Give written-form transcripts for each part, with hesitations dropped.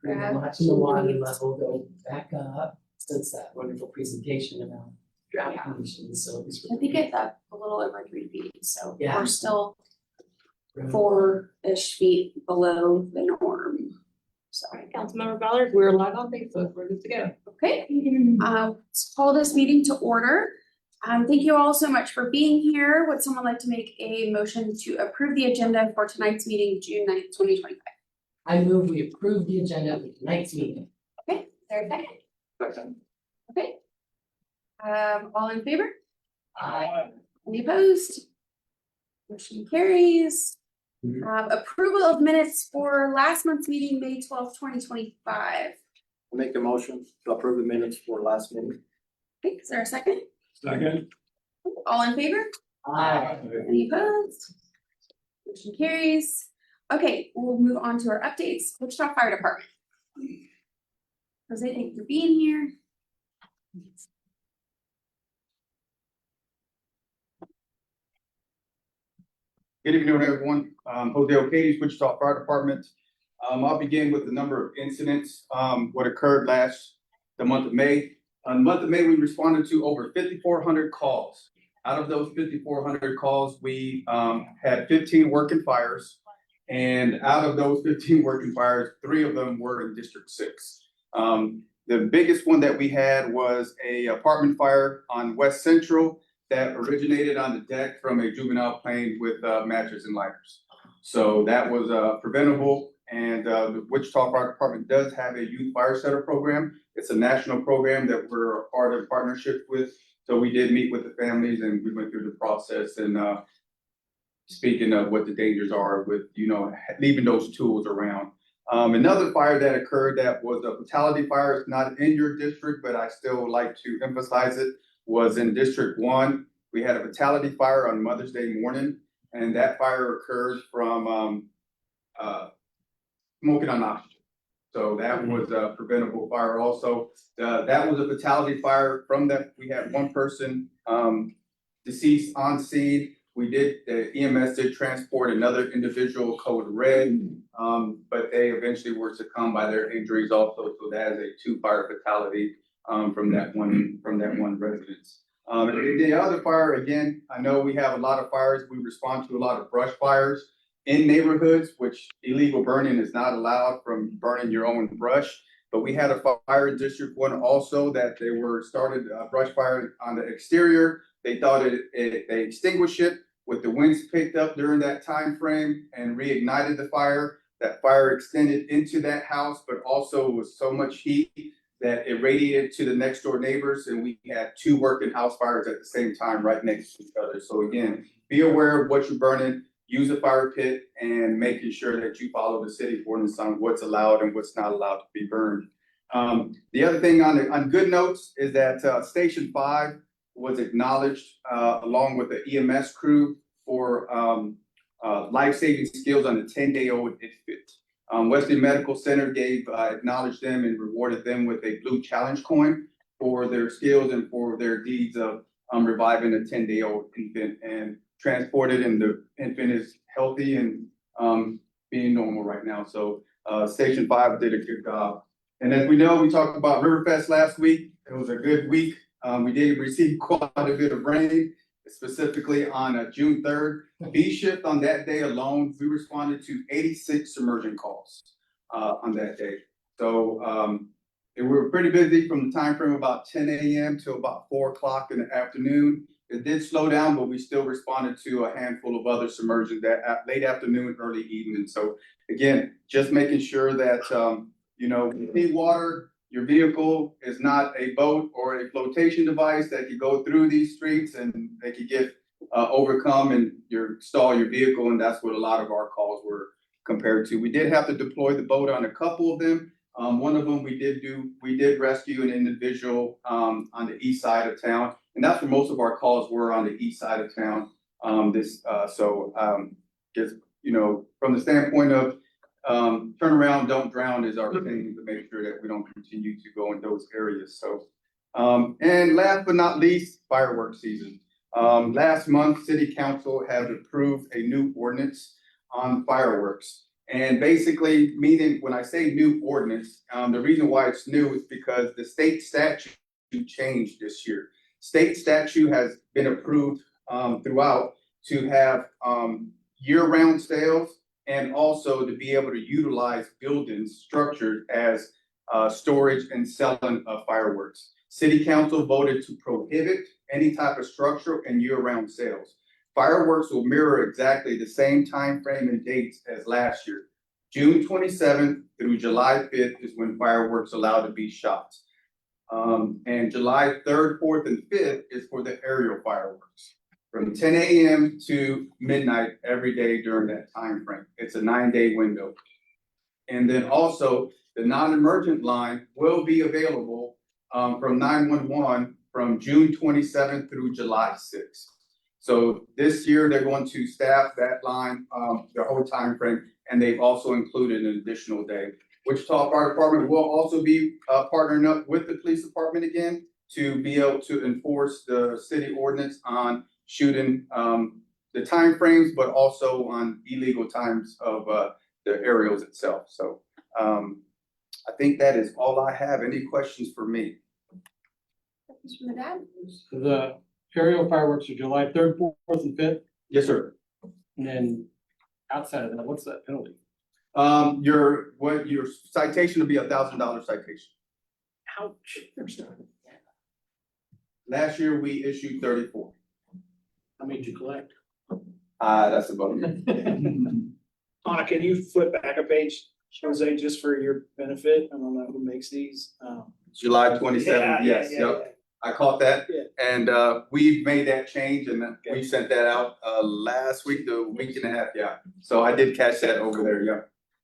been watching the water level go back up since that wonderful presentation about drought conditions, so it was I think it's up a little over 3 feet, so Yeah. we're still really 4-ish feet below the norm. So, All right, Councilmember Ballard, we're live on Facebook, we're good to go. okay, let's call this meeting to order. Thank you all so much for being here. Would someone like to make a motion to approve the agenda for tonight's meeting, June 9th, 2025? I move we approve the agenda for tonight's meeting. Okay, is there a second? Okay. All in favor? Any opposed? Motion carries. Approval of minutes for last month's meeting, May 12th, 2025. Make a motion to approve the minutes for last meeting. Okay, is there a second? Second. All in favor? Aye. Any opposed? Motion carries. Okay, we'll move on to our updates. Wichita Fire Department. Jose, thank you for being here. Good evening, everyone. Jose O'Kady, Wichita Fire Department. I'll begin with the number of incidents, what occurred the month of May. On the month of May, we responded to over 5,400 calls. Out of those 5,400 calls, we had 15 working fires. And out of those 15 working fires, 3 of them were in District 6. The biggest one that we had was a apartment fire on West Central that originated on the deck from a juvenile plane with matches and lighters. So that was preventable. And the Wichita Fire Department does have a youth fire setter program. It's a national program that we're a part of partnership with. So we did meet with the families and we went through the process and speaking of what the dangers are with, leaving those tools around. Another fire that occurred that was a fatality fire, it's not in your district, but I still like to emphasize it, was in District 1. We had a fatality fire on Mother's Day morning, and that fire occurred from smoking on oxygen. So that was a preventable fire also. That was a fatality fire. From that, we had one person deceased on scene. The EMS did transport another individual code red, but they eventually were succumbed by their injuries also. So that is a 2-fire fatality from that one residence. And the other fire, again, I know we have a lot of fires. We respond to a lot of brush fires in neighborhoods, which illegal burning is not allowed from burning your own brush. But we had a fire in District 1 also that they started a brush fire on the exterior. They thought they extinguished it. With the winds picked up during that time frame and reignited the fire. That fire extended into that house, but also was so much heat that it radiated to the next door neighbors, and we had 2 working house fires at the same time right next to each other. So again, be aware of what you're burning, use a fire pit, and making sure that you follow the city ordinance on what's allowed and what's not allowed to be burned. The other thing on good notes is that Station 5 was acknowledged along with the EMS crew for life-saving skills on the 10-day-old IFFIT. Wesley Medical Center acknowledged them and rewarded them with a Blue Challenge coin for their skills and for their deeds of reviving a 10-day-old infant and transported, and the infant is healthy and being normal right now. So Station 5 did a good job. And as we know, we talked about Riverfest last week. It was a good week. We did receive quite a bit of rain, specifically on June 3rd. B shift on that day alone, we responded to 86 submersion calls on that day. So we were pretty busy from the time frame about 10 a.m. to about 4 o'clock in the afternoon. It did slow down, but we still responded to a handful of other submersions that late afternoon, early evening. So again, just making sure that you need water. Your vehicle is not a boat or a flotation device that could go through these streets and they could get overcome and stall your vehicle. And that's what a lot of our calls were compared to. We did have to deploy the boat on a couple of them. One of them we did rescue an individual on the east side of town. And that's where most of our calls were, on the east side of town. Just, from the standpoint of turn around, don't drown is our thing, to make sure that we don't continue to go in those areas. So, and last but not least, fireworks season. Last month, City Council had approved a new ordinance on fireworks. And basically, meaning when I say new ordinance, the reason why it's new is because the state statute changed this year. State statute has been approved throughout to have year-round sales and also to be able to utilize buildings, structures as storage and selling of fireworks. City council voted to prohibit any type of structure and year-round sales. Fireworks will mirror exactly the same time frame and dates as last year. June 27th through July 5th is when fireworks allowed to be shot. And July 3rd, 4th, and 5th is for the aerial fireworks from 10 a.m. to midnight every day during that time frame. It's a 9-day window. And then also the non-emergent line will be available from 911 from June 27th through July 6th. So this year, they're going to staff that line the whole time frame, and they've also included an additional day. Wichita Fire Department will also be partnering up with the police department again to be able to enforce the city ordinance on shooting the timeframes, but also on illegal times of the aerials itself. So I think that is all I have. Any questions for me? Questions from the dad? The aerial fireworks are July 3rd, 4th, and 5th, Yes, sir. and then outside of that, what's that penalty? Your citation will be $1,000 citation. Ouch. Last year, we issued 34. How many did you collect? That's about it. Anna, can you flip back a page, Jose, just for your benefit? I don't know who makes these. July Yeah, 27th, yeah, yes, yeah, yep. yeah. I caught that. Yeah. And we've made that change and we sent that out last week, the week and a half, yeah. So I did catch that over there, yeah.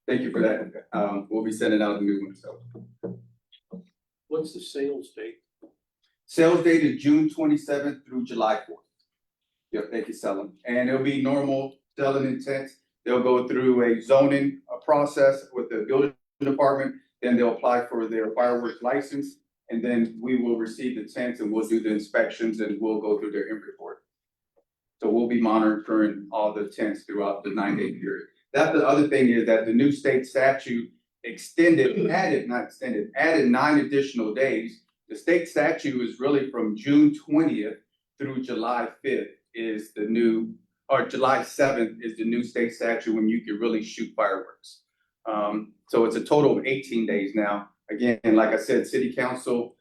Thank you for that. We'll be sending out a new one, so. What's the sales date? Sales date is June 27th through July 4th. Yep, they can sell them. And it'll be normal selling intent. They'll go through a zoning process with the building department, then they'll apply for their fireworks license. And then we will receive the tents and we'll do the inspections and we'll go through their inventory. So we'll be monitoring all the tents throughout the 9-day period. That's the other thing is that the new state statute added 9 additional days. The state statute is really from June 20th through July 5th is the new, or July 7th is the new state statute when you can really shoot fireworks. So it's a total of 18 days now. Again, like I said, city council,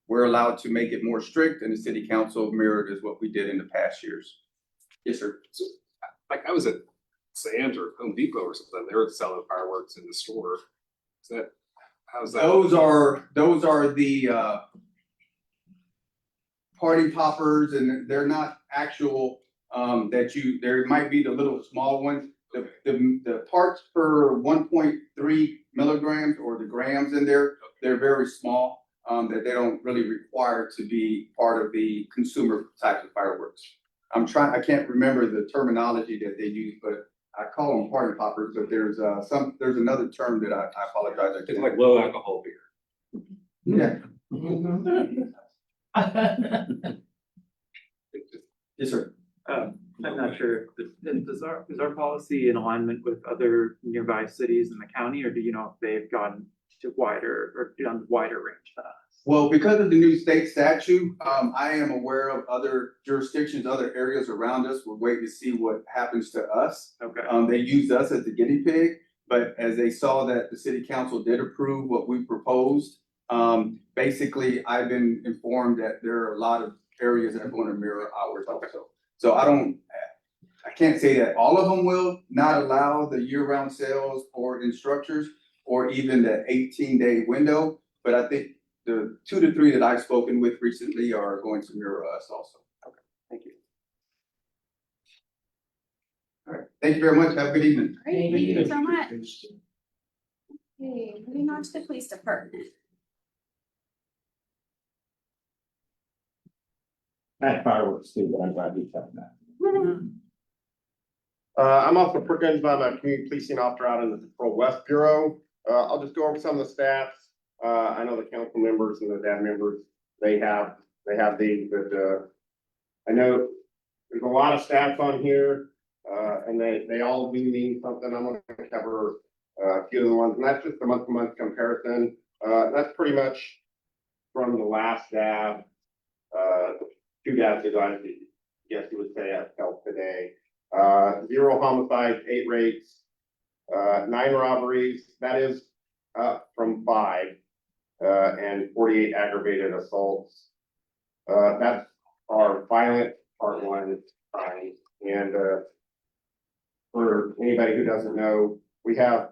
we're allowed to make it more strict and the city council mirrored is what we did in the past years. Yes, sir. So, like I was at Sam's or Home Depot or something, they were selling fireworks in the store. Is that, how's that? Those are the party poppers and they're not actual, there might be the little small ones. The parts per 1.3 milligrams or the grams in there, they're very small, that they don't really require to be part of the consumer type of fireworks. I can't remember the terminology that they use, but I call them party poppers, but there's another term that I apologize. It's like low alcohol beer. Yeah. Yes, sir. I'm not sure, is our policy in alignment with other nearby cities in the county, or do you know if they've gone to wider or done wider range than us? Well, because of the new state statute, I am aware of other jurisdictions, other areas around us. We're waiting to see what happens to us. Okay. They used us as the guinea pig, but as they saw that the city council did approve what we proposed, basically, I've been informed that there are a lot of areas that are going to mirror ours also. So I can't say that all of them will not allow the year-round sales or in structures or even the 18-day window, but I think the 2 to 3 that I've spoken with recently are going to mirror us also. Okay, thank you. All right, thank you very much. Have a good evening. Great, thank you so much. Okay, moving on to the police department. I had fireworks too, but I'm glad you said that. I'm also presented by my community policing officer out in the Patrol West Bureau. I'll just go over some of the stats. I know the council members and the DAB members, they have these, but I know there's a lot of stats on here. And they all do mean something. I'm gonna cover a few of the ones, and that's just a month-to-month comparison. That's pretty much from the last dab, 2 dabs ago, I guess you would say I felt today. 0 homicides, 8 rapes, 9 robberies, that is up from 5, and 48 aggravated assaults. That's our violent part 1 crimes. And for anybody who doesn't know, we have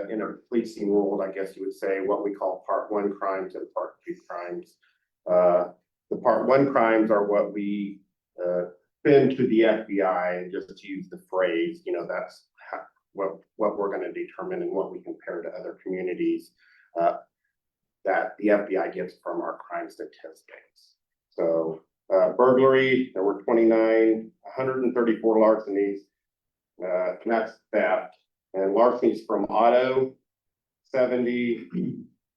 in a policing world, I guess you would say, what we call part 1 crimes and part 2 crimes. The part 1 crimes are what we send to the FBI, and just to use the phrase, you know, that's what we're gonna determine and what we compare to other communities that the FBI gets from our crime statistics. So burglary, there were 29, 134 larcenies, and that's theft. And larcenies from auto, 70,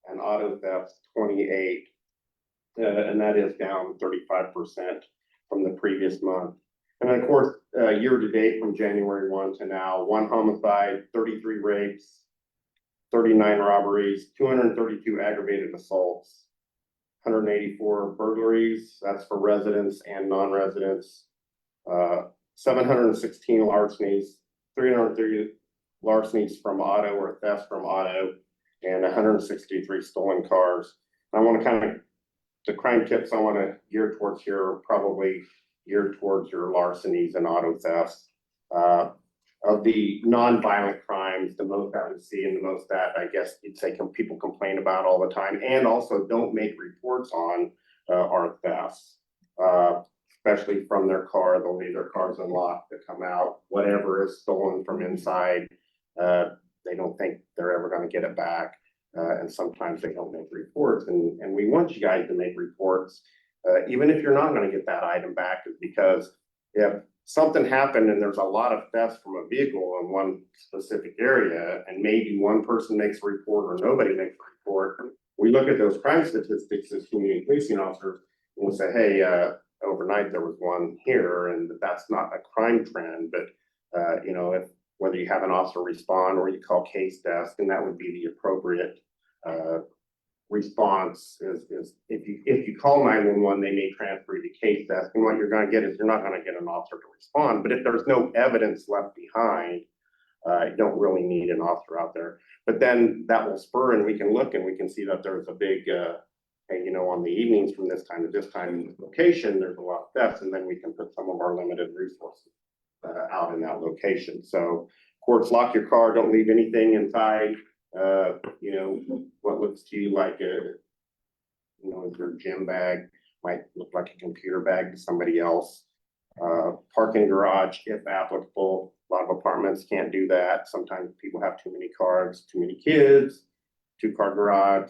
and auto thefts, 28. And that is down 35% from the previous month. And then, of course, year to date from January 1 to now, 1 homicide, 33 rapes, 39 robberies, 232 aggravated assaults, 184 burglaries, that's for residents and non-residents, 716 larcenies, 330 larcenies from auto or thefts from auto, and 163 stolen cars. I want to kind of, the crime tips I want to gear towards here are probably geared towards your larcenies and auto thefts. Of the non-violent crimes, the most that we see and the most that I guess you'd say people complain about all the time, and also don't make reports on are thefts, especially from their car. They'll leave their cars unlocked to come out. Whatever is stolen from inside, they don't think they're ever going to get it back. And sometimes they don't make reports, and we want you guys to make reports, even if you're not going to get that item back, is because if something happened and there's a lot of thefts from a vehicle in one specific area, and maybe one person makes a report or nobody makes a report, we look at those crime statistics as community policing officers and we'll say, hey, overnight there was one here, and that's not a crime trend, but you know, if whether you have an officer respond or you call case desk, and that would be the appropriate response is if you call 911, they may transfer you to case desk, and what you're going to get is you're not going to get an officer to respond. But if there's no evidence left behind, you don't really need an officer out there. But then that will spur, and we can look and we can see that there's a big hey, you know, on the evenings from this time to this time in this location, there's a lot of thefts, and then we can put some of our limited resources out in that location. So, of course, lock your car, don't leave anything inside. You know, what looks to you like a, you know, your gym bag might look like a computer bag to somebody else. Parking garage, if applicable. A lot of apartments can't do that. Sometimes people have too many cars, too many kids, 2-car garage,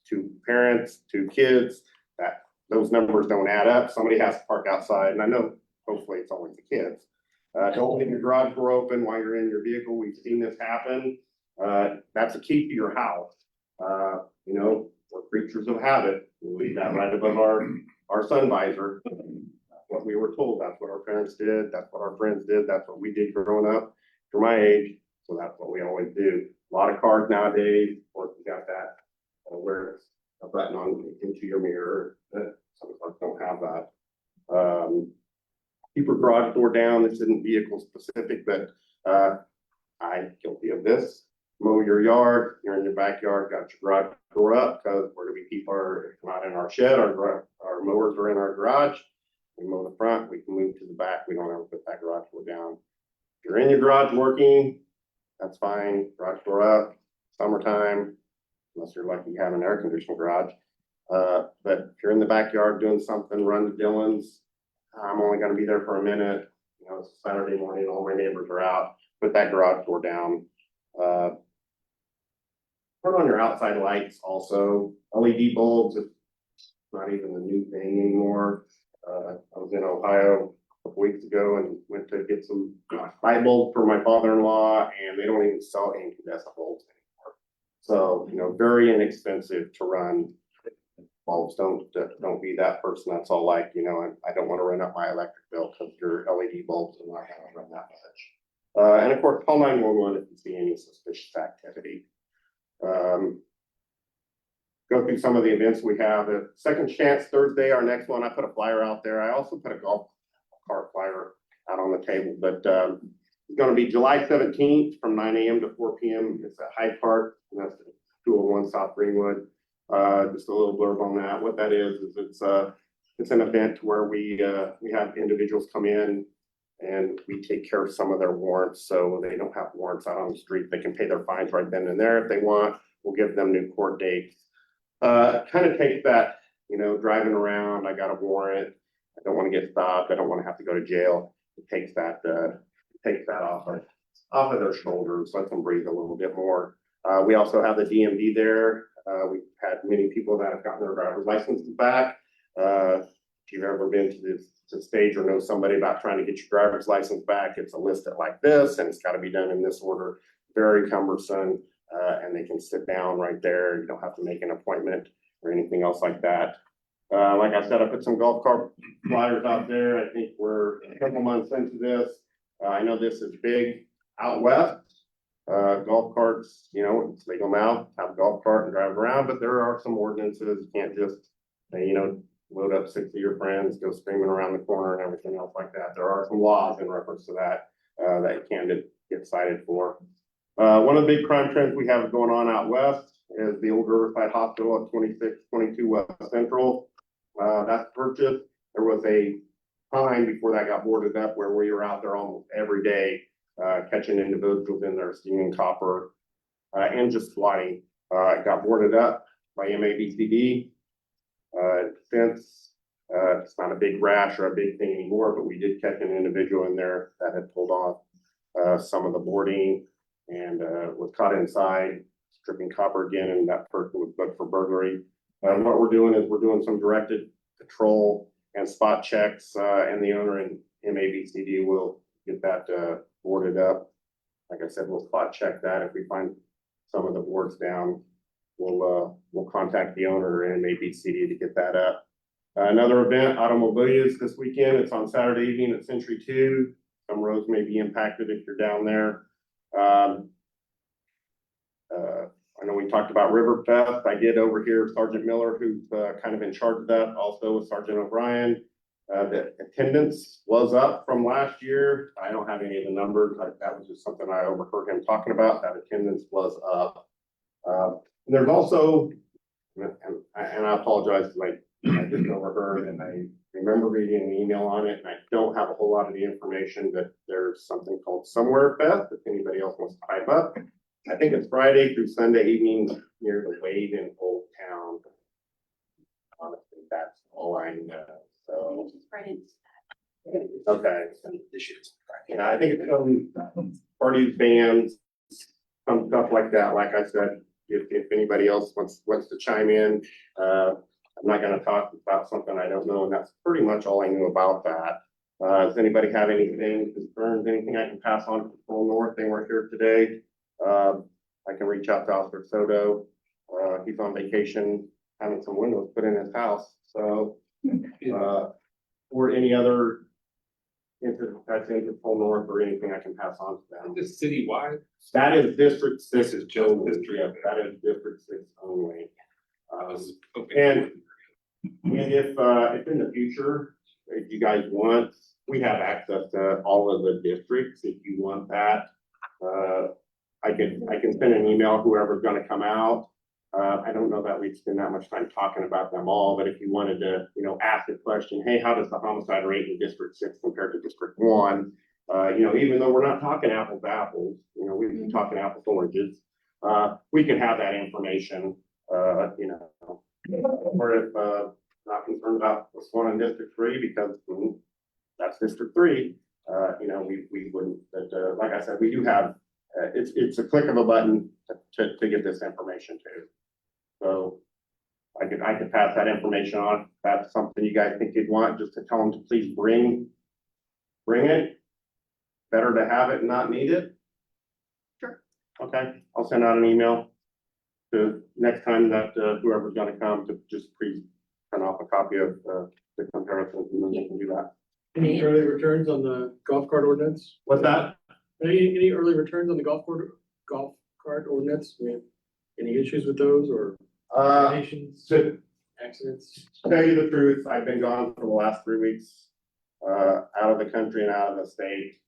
2 parents, 2 kids. That those numbers don't add up. Somebody has to park outside, and I know hopefully it's always the kids. Don't leave your garage door open while you're in your vehicle. We've seen this happen. That's a key to your house. You know, we're creatures of habit. We leave that right above our sun visor. That's what we were told. That's what our parents did. That's what our friends did. That's what we did growing up for my age. So that's what we always do. A lot of cars nowadays, of course, you got that where it's a button on into your mirror. Some cars don't have that. Keep your garage door down. This isn't vehicle specific, but I'm guilty of this. Mow your yard, you're in your backyard, got your garage door up, because where do we keep our, if not in our shed, our mowers are in our garage. We mow the front, we can move to the back, we don't ever put that garage door down. If you're in your garage working, that's fine, garage door up, summertime, unless you're lucky you have an air conditioned garage. But if you're in the backyard doing something, run to Dillon's. I'm only gonna be there for a minute, you know, it's Saturday morning, all my neighbors are out, put that garage door down. Put on your outside lights also. LED bulbs, it's not even the new thing anymore. I was in Ohio a couple weeks ago and went to get some light bulbs for my father-in-law, and they don't even sell incandescent bulbs anymore. So, you know, very inexpensive to run bulbs, don't be that person that's all like, you know, I don't wanna run up my electric bill because your LED bulbs are not gonna run that much. And of course, call 911 if you see any suspicious activity. Go through some of the events we have. Second Chance Thursday, our next one, I put a flyer out there. I also put a golf cart flyer out on the table, but it's gonna be July 17th from 9 a.m. to 4 p.m. It's at Hyde Park, and that's 201 South Greenwood. Just a little blurb on that. What that is it's an event where we have individuals come in and we take care of some of their warrants, so they don't have warrants out on the street. They can pay their fines right then and there if they want. We'll give them new court dates. Kind of take that, you know, driving around, I got a warrant, I don't want to get stopped, I don't want to have to go to jail. It takes that off of their shoulders, lets them breathe a little bit more. We also have the DMV there. We've had many people that have gotten their driver's licenses back. If you've ever been to the stage or know somebody about trying to get your driver's license back, it's a listed like this, and it's got to be done in this order. Very cumbersome, and they can sit down right there. You don't have to make an appointment or anything else like that. Like I said, I put some golf cart flyers out there. I think we're a couple months into this. I know this is big out west. Golf carts, you know, it's legal now, have a golf cart and drive around, but there are some ordinances. You can't just, you know, load up 6 of your friends, go screaming around the corner and everything else like that. There are some laws in reference to that, that you can get cited for. One of the big crime trends we have going on out west is the old Riverside Hospital at 2622 West Central. That's purchased. There was a time before that got boarded up where we were out there almost every day, catching individuals in there stealing copper, and just swatting. It got boarded up by MABCD. Since it's not a big rash or a big thing anymore, but we did catch an individual in there that had pulled off some of the boarding and was caught inside stripping copper again, and that person was booked for burglary. What we're doing is we're doing some directed patrol and spot checks, and the owner and MABCD will get that boarded up. Like I said, we'll spot check that. If we find some of the boards down, we'll contact the owner and MABCD to get that up. Another event, Automobilias this weekend. It's on Saturday evening at Century 2. Some roads may be impacted if you're down there. I know we talked about Riverfest. I did overhear Sergeant Miller, who's kind of in charge of that, also with Sergeant O'Brien. The attendance was up from last year. I don't have any of the numbers. That was just something I overheard him talking about. That attendance was up. There's also, and I apologize, like I just overheard and I remember reading an email on it, and I don't have a whole lot of the information, but there's something called Somewhere Fest, if anybody else wants to pipe up. I think it's Friday through Sunday evening near the Wade in Old Town. Honestly, that's all I know. So, okay. Yeah, I think it's parties, bands, some stuff like that. Like I said, if anybody else wants to chime in, I'm not gonna talk about something I don't know, and that's pretty much all I knew about that. Does anybody have anything, concerns, anything I can pass on to Patrol North? They weren't here today. I can reach out to Officer Soto. He's on vacation, having some windows put in his house, so, or any other incident that's in Patrol North or anything I can pass on to them. This citywide? That is District 6. This is just only. District. Yeah, that is District 6 only. I was hoping. And if in the future, if you guys want, we have access to all of the districts. If you want that, I can send an email, whoever's gonna come out. I don't know that we'd spend that much time talking about them all, but if you wanted to, you know, ask a question, hey, how does the homicide rate in District 6 compared to District 1? You know, even though we're not talking apples to apples, you know, we've been talking apples to oranges. We can have that information, you know, or if not concerned about what's going on in District 3 because that's District 3. You know, we wouldn't. But like I said, we do have. It's a click of a button to get this information to. So I could pass that information on. If that's something you guys think you'd want, just to tell them to please bring it. Better to have it and not need it. Sure. Okay, I'll send out an email to next time that whoever's gonna come to just print off a copy of, the comparisons and then they can do that. Any early returns on the golf cart ordinance? What's that? Any early returns on the golf cart ordinance? I mean, any issues with those or violations, To accidents? tell you the truth, I've been gone for the last 3 weeks, out of the country and out of the state.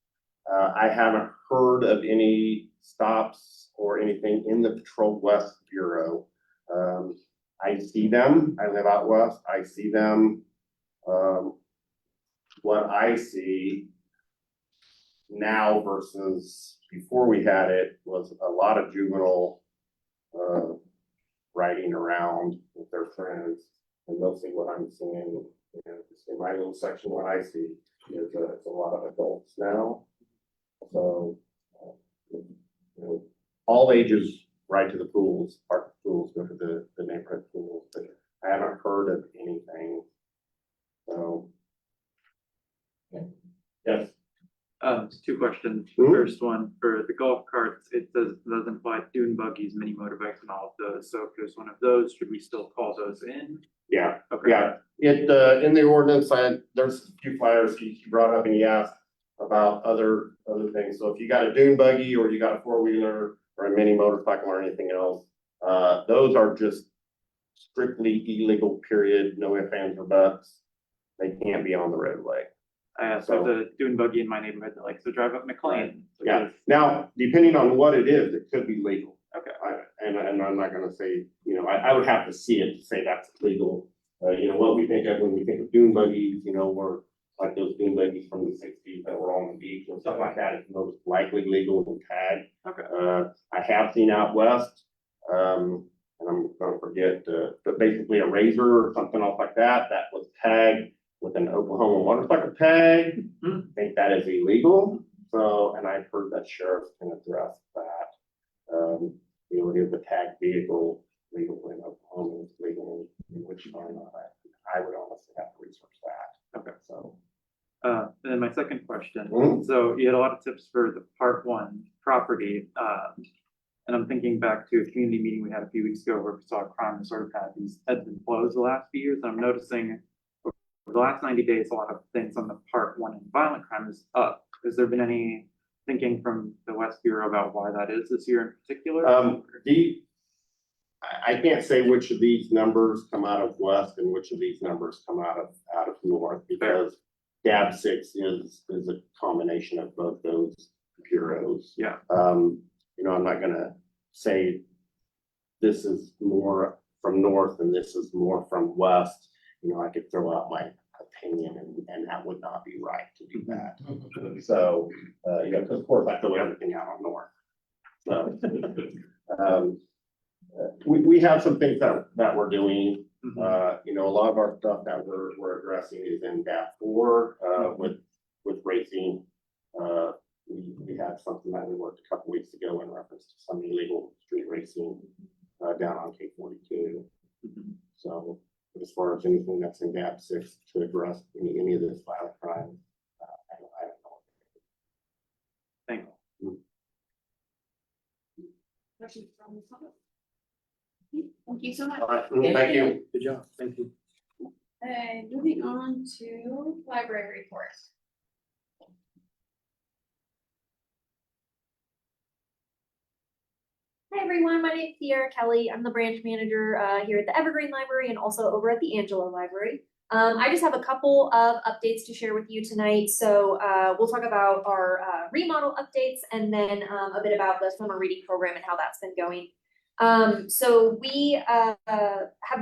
I haven't heard of any stops or anything in the Patrol West Bureau. I see them, I live out west, I see them. What I see now versus before we had it was a lot of juvenile, riding around with their friends. And mostly what I'm seeing, you know, just in my little section, what I see is it's a lot of adults now. So, you know, all ages ride to the pools, park the pools, go to the neighborhood pools, but I haven't heard of anything. So. Yes. Two questions. Mhm. First one, for the golf carts, it doesn't apply dune buggies, mini motorbikes and all of those. So if there's one of those, should we still call those in? Yeah, Okay. yeah, in the ordinance, there's a few flyers he brought up and he asked about other things. So if you got a dune buggy or you got a four-wheeler or a mini motorcycle or anything else, those are just strictly illegal, period, no ifs, ands, or buts. They can't be on the roadway. I asked, there's a dune buggy in my neighborhood that likes to drive up McLean. So Yeah, there's- now, depending on what it is, it could be legal. Okay. And I'm not gonna say, you know, I would have to see it to say that's legal. You know, what we think of when we think of dune buggies, you know, were like those dune buggies from the 60s that were on the beach and stuff like that, it's most likely legal and tagged. Okay. I have seen out west, and I'm gonna forget, but basically a razor or something else like that, that was tagged with an Oklahoma motorcycle tag. I think that is illegal. So, and I've heard that sheriffs can address that. You know, it is a tagged vehicle, legal in Oklahoma, it's legal in Wichita. I would honestly have to research that. Okay, so. And then my second question, Mhm. so you had a lot of tips for the part one property. And I'm thinking back to a community meeting we had a few weeks ago where we saw crime has sort of had these ebbs and flows the last few years. And I'm noticing over the last 90 days, a lot of things on the part one and violent crime is up. Has there been any thinking from the West Bureau about why that is this year in particular? I can't say which of these numbers come out of west and which of these numbers come out of north, because DAB 6 is a combination of both those bureaus. Yeah. You know, I'm not gonna say this is more from north and this is more from west. You know, I could throw out my opinion and that would not be right to do that. So, you know, 'cause of course I throw everything out on north. So, we have some things that we're doing. You know, a lot of our stuff that we're addressing is in DAP 4, with racing. We had something that we worked a couple weeks ago in reference to some illegal street racing, down on K42. So as far as anything that's in DAP 6 to address any of this violent crime, I don't know. Thank you. Questions from the public? Thank you so much. All right, thank you. Good job, thank you. Okay, moving on to library report. Hi everyone, my name is Sierra Kelly. I'm the branch manager here at the Evergreen Library and also over at the Angelo Library. I just have a couple of updates to share with you tonight. So we'll talk about our remodel updates and then a bit about the summer reading program and how that's been going. So we have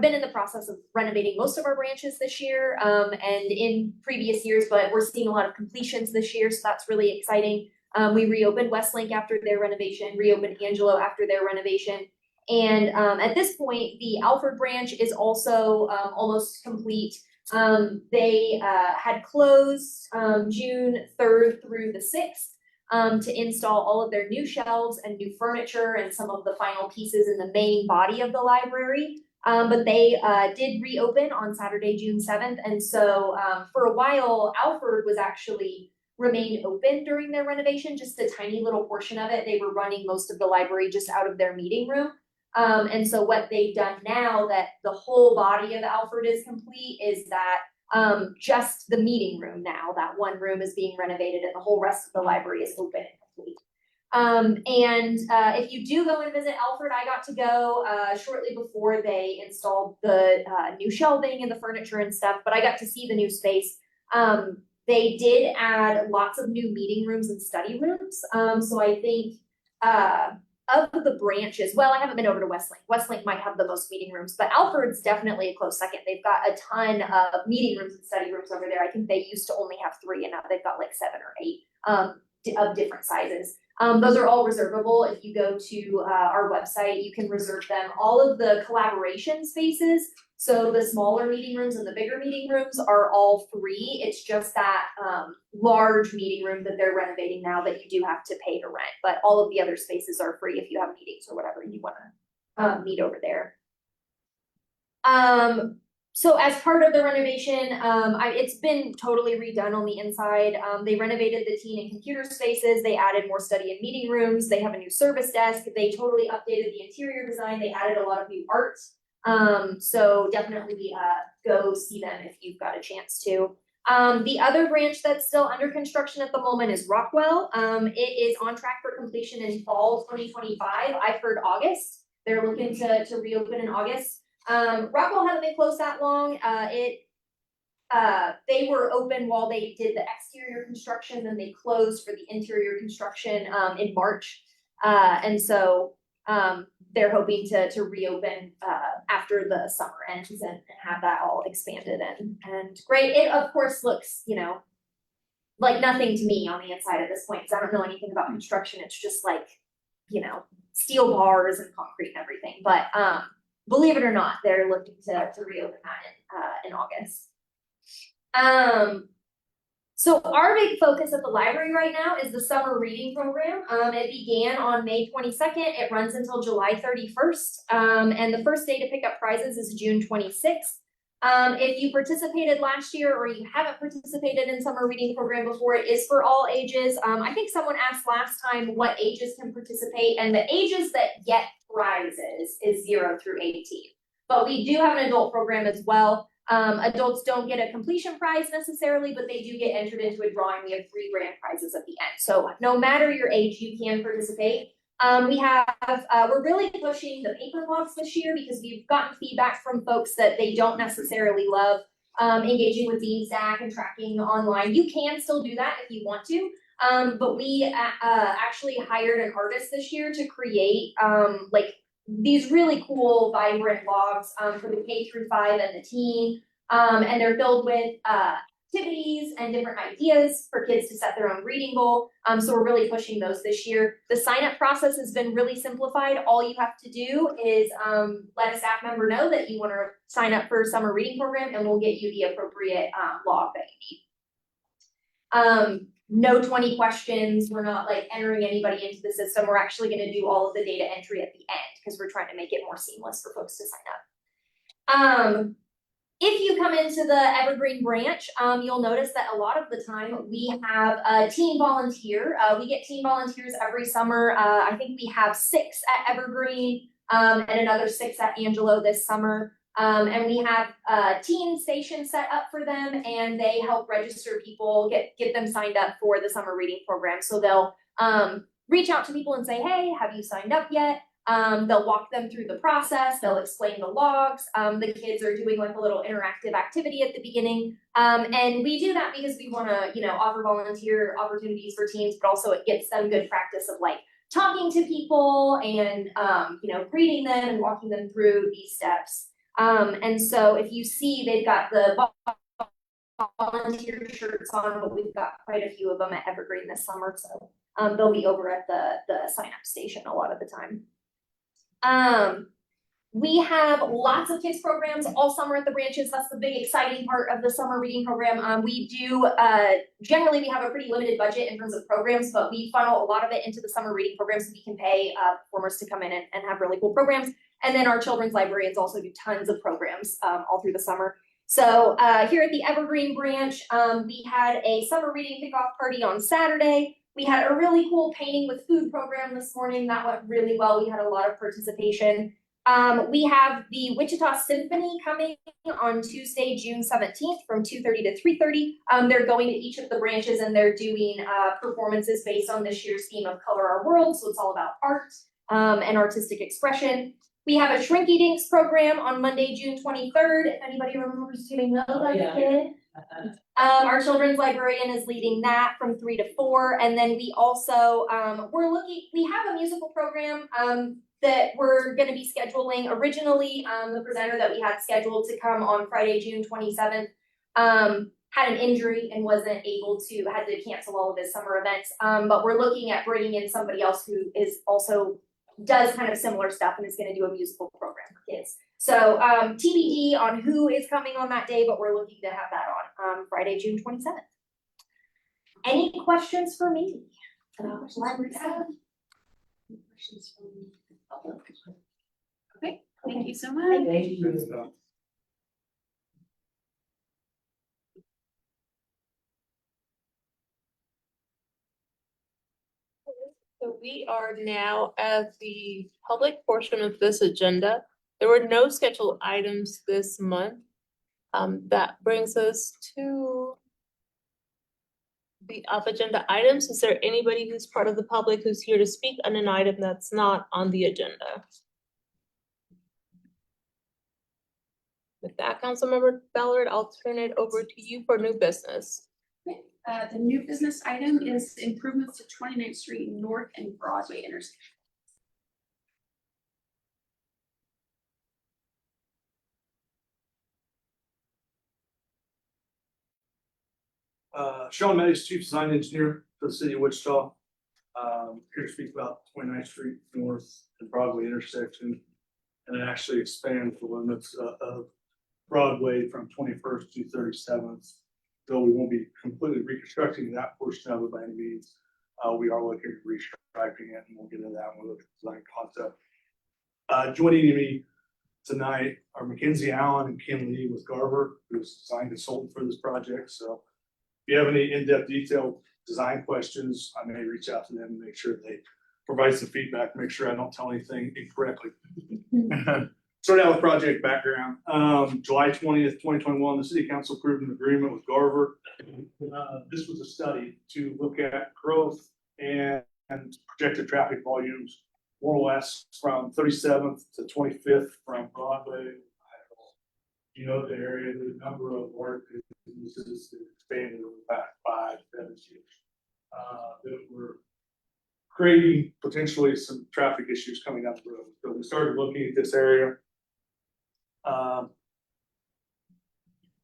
been in the process of renovating most of our branches this year and in previous years, but we're seeing a lot of completions this year, so that's really exciting. We reopened Westlink after their renovation, reopened Angelo after their renovation. And at this point, the Alfred branch is also almost complete. They had closed June 3rd through the 6th to install all of their new shelves and new furniture and some of the final pieces in the main body of the library. But they did reopen on Saturday, June 7th. And so for a while, Alfred was actually remained open during their renovation, just a tiny little portion of it. They were running most of the library just out of their meeting room. And so what they've done now that the whole body of Alfred is complete is that just the meeting room now, that one room is being renovated and the whole rest of the library is open and complete. If you do go and visit Alfred, I got to go shortly before they installed the new shelving and the furniture and stuff, but I got to see the new space. They did add lots of new meeting rooms and study rooms. So I think of the branches, well, I haven't been over to Westlake. Westlake might have the most meeting rooms, but Alfred's definitely a close second. They've got a ton of meeting rooms and study rooms over there. I think they used to only have 3 and now they've got like 7 or 8 of different sizes. Those are all reservable. If you go to our website, you can reserve them. All of the collaboration spaces, so the smaller meeting rooms and the bigger meeting rooms are all free. It's just that large meeting room that they're renovating now that you do have to pay to rent. But all of the other spaces are free if you have meetings or whatever you want to meet over there. So as part of the renovation, it's been totally redone on the inside. They renovated the teen and computer spaces. They added more study and meeting rooms. They have a new service desk. They totally updated the interior design. They added a lot of new art. So definitely go see them if you've got a chance to. The other branch that's still under construction at the moment is Rockwell. It is on track for completion in fall 2025. I've heard August. They're looking to reopen in August. Rockwell hasn't been closed that long. They were open while they did the exterior construction, then they closed for the interior construction in March. And so they're hoping to reopen after the summer ends and have that all expanded and great. It of course looks, you know, like nothing to me on the inside at this point, because I don't know anything about construction. It's just like, you know, steel bars and concrete and everything. But believe it or not, they're looking to reopen that in August. So our big focus at the library right now is the summer reading program. It began on May 22nd. It runs until July 31st. And the first day to pick up prizes is June 26th. If you participated last year or you haven't participated in summer reading program before, it is for all ages. I think someone asked last time what ages can participate, and the ages that get prizes is 0 through 18. But we do have an adult program as well. Adults don't get a completion prize necessarily, but they do get entered into a drawing. We have 3 grand prizes at the end. So no matter your age, you can participate. We're really pushing the paper logs this year because we've gotten feedback from folks that they don't necessarily love engaging with Deanstack and tracking online. You can still do that if you want to, but we actually hired an artist this year to create like these really cool, vibrant logs for the K through 5 and the teen, and they're filled with activities and different ideas for kids to set their own reading goal. So we're really pushing those this year. The sign up process has been really simplified. All you have to do is let a staff member know that you want to sign up for a summer reading program, and we'll get you the appropriate log that you need. No 20 questions. We're not like entering anybody into the system. We're actually going to do all of the data entry at the end because we're trying to make it more seamless for folks to sign up. If you come into the Evergreen branch, you'll notice that a lot of the time we have a teen volunteer. We get teen volunteers every summer. I think we have 6 at Evergreen and another 6 at Angelo this summer. And we have a teen station set up for them, and they help register people, get them signed up for the summer reading program. So they'll reach out to people and say, hey, have you signed up yet? They'll walk them through the process. They'll explain the logs. The kids are doing like a little interactive activity at the beginning. And we do that because we want to, you know, offer volunteer opportunities for teens, but also it gets them good practice of like talking to people and, you know, greeting them and walking them through these steps. And so if you see, they've got the volunteer shirts on, but we've got quite a few of them at Evergreen this summer. So they'll be over at the sign up station a lot of the time. We have lots of kids programs all summer at the branches. That's the big exciting part of the summer reading program. We do, generally we have a pretty limited budget in terms of programs, but we funnel a lot of it into the summer reading program so we can pay performers to come in and have really cool programs. And then our children's librarians also do tons of programs all through the summer. So here at the Evergreen branch, we had a summer reading kickoff party on Saturday. We had a really cool painting with food program this morning. That went really well. We had a lot of participation. We have the Wichita Symphony coming on Tuesday, June 17th from 2:30 to 3:30. They're going to each of the branches and they're doing performances based on this year's theme of Color Our World. So it's all about art and artistic expression. We have a Shrinky Dinks program on Monday, June 23rd. If anybody remembers doing those as a kid. Our children's librarian is leading that from 3 to 4. And then we also, we have a musical program that we're gonna be scheduling. Originally, the presenter that we had scheduled to come on Friday, June 27th, had an injury and wasn't able to, had to cancel all of his summer events. But we're looking at bringing in somebody else who is also does kind of similar stuff and is gonna do a musical program for kids. So TBD on who is coming on that day, but we're looking to have that on Friday, June 27th. Any questions for me about library stuff? Any questions from the public? Okay, thank you so much. Thank you. So we are now at the public portion of this agenda. There were no scheduled items this month. That brings us to the off agenda items. Is there anybody who's part of the public who's here to speak on an item that's not on the agenda? With that, Councilmember Ballard, I'll turn it over to you for new business. Okay, the new business item is improvements to 29th Street North and Broadway intersection. Sean Mays, Chief Design Engineer for the City of Wichita. Here to speak about 29th Street North and Broadway intersection. And then actually expand the limits of Broadway from 21st to 37th. Though we won't be completely reconstructing that portion of it by any means. We are looking at restriping it, and we'll get into that when we look at the design concept. Joining me tonight are Mackenzie Allen and Kim Lee with Garver, who's design consultant for this project. So if you have any in-depth detailed design questions, I may reach out to them and make sure they provide some feedback, make sure I don't tell anything incorrectly. Start out with project background. July 20th, 2021, the City Council approved an agreement with Garver. This was a study to look at growth and projected traffic volumes, more or less from 37th to 25th from Broadway. You know, the area, the number of work businesses expanded over the past 5-7 years. That were creating potentially some traffic issues coming down the road. So we started looking at this area.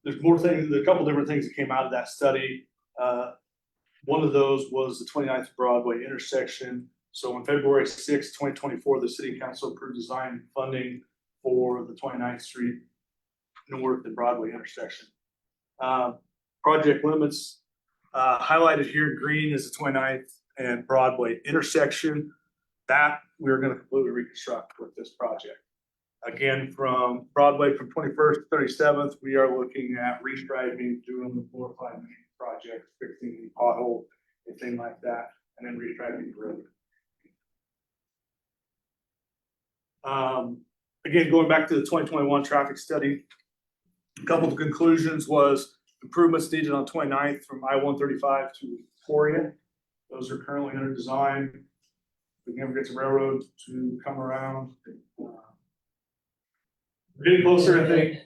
There's more things, a couple different things that came out of that study. One of those was the 29th Broadway intersection. So on February 6, 2024, the City Council approved design funding for the 29th Street North and Broadway intersection. Project limits highlighted here in green is the 29th and Broadway intersection. That we're going to completely reconstruct with this project. Again, from Broadway from 21st to 37th, we are looking at restriping, doing the 4 or 5 main projects, fixing the pothole and things like that, and then restriping the road. Again, going back to the 2021 traffic study, a couple of conclusions was improvements needed on 29th from I-135 to Victoria. Those are currently under design. We never get to railroad to come around. We're getting closer, I think.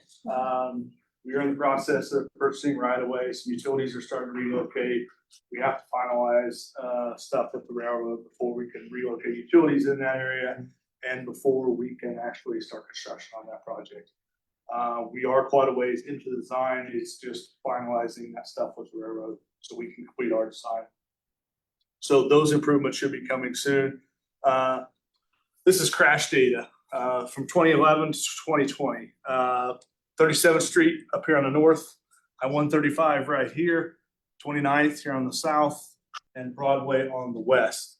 We are in the process of purchasing right away. Some utilities are starting to relocate. We have to finalize stuff with the railroad before we can relocate utilities in that area and before we can actually start construction on that project. We are quite a ways into the design. It's just finalizing that stuff with the railroad so we can complete our design. So those improvements should be coming soon. This is crash data from 2011 to 2020. 37th Street up here on the north, I-135 right here, 29th here on the south, and Broadway on the west.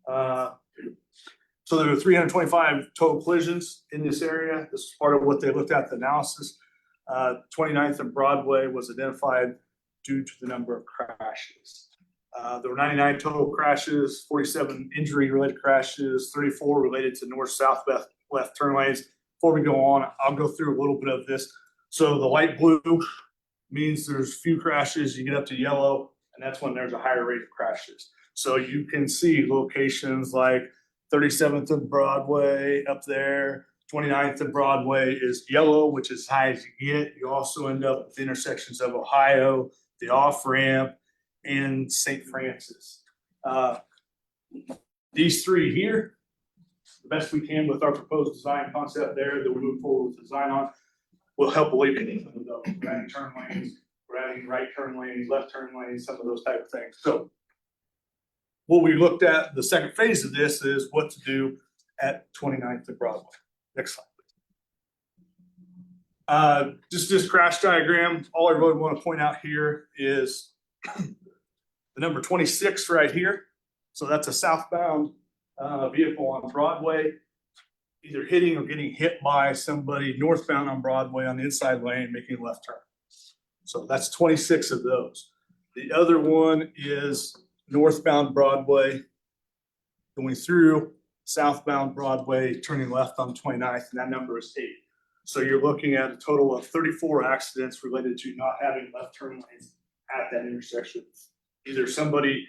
So there were 325 total collisions in this area. This is part of what they looked at the analysis. 29th and Broadway was identified due to the number of crashes. There were 99 total crashes, 47 injury-related crashes, 34 related to north-south left turn lanes, before we go on, I'll go through a little bit of this. So the light blue means there's few crashes. You get up to yellow, and that's when there's a higher rate of crashes. So you can see locations like 37th and Broadway up there, 29th and Broadway is yellow, which is high as you get. You also end up with intersections of Ohio, the off-ramp, and St. Francis. These three here, the best we can with our proposed design concept there that we move forward with design on, will help alleviate some of those. We're adding turn lanes, we're adding right turn lanes, left turn lanes, some of those type of things. So what we looked at, the second phase of this is what to do at 29th and Broadway. Next slide, please. Just this crash diagram, all I really want to point out here is the number 26 right here. So that's a southbound vehicle on Broadway, either hitting or getting hit by somebody northbound on Broadway on the inside lane, making a left turn. So that's 26 of those. The other one is northbound Broadway going through southbound Broadway, turning left on 29th, and that number is 8. So you're looking at a total of 34 accidents related to not having left turn lanes at that intersection. Either somebody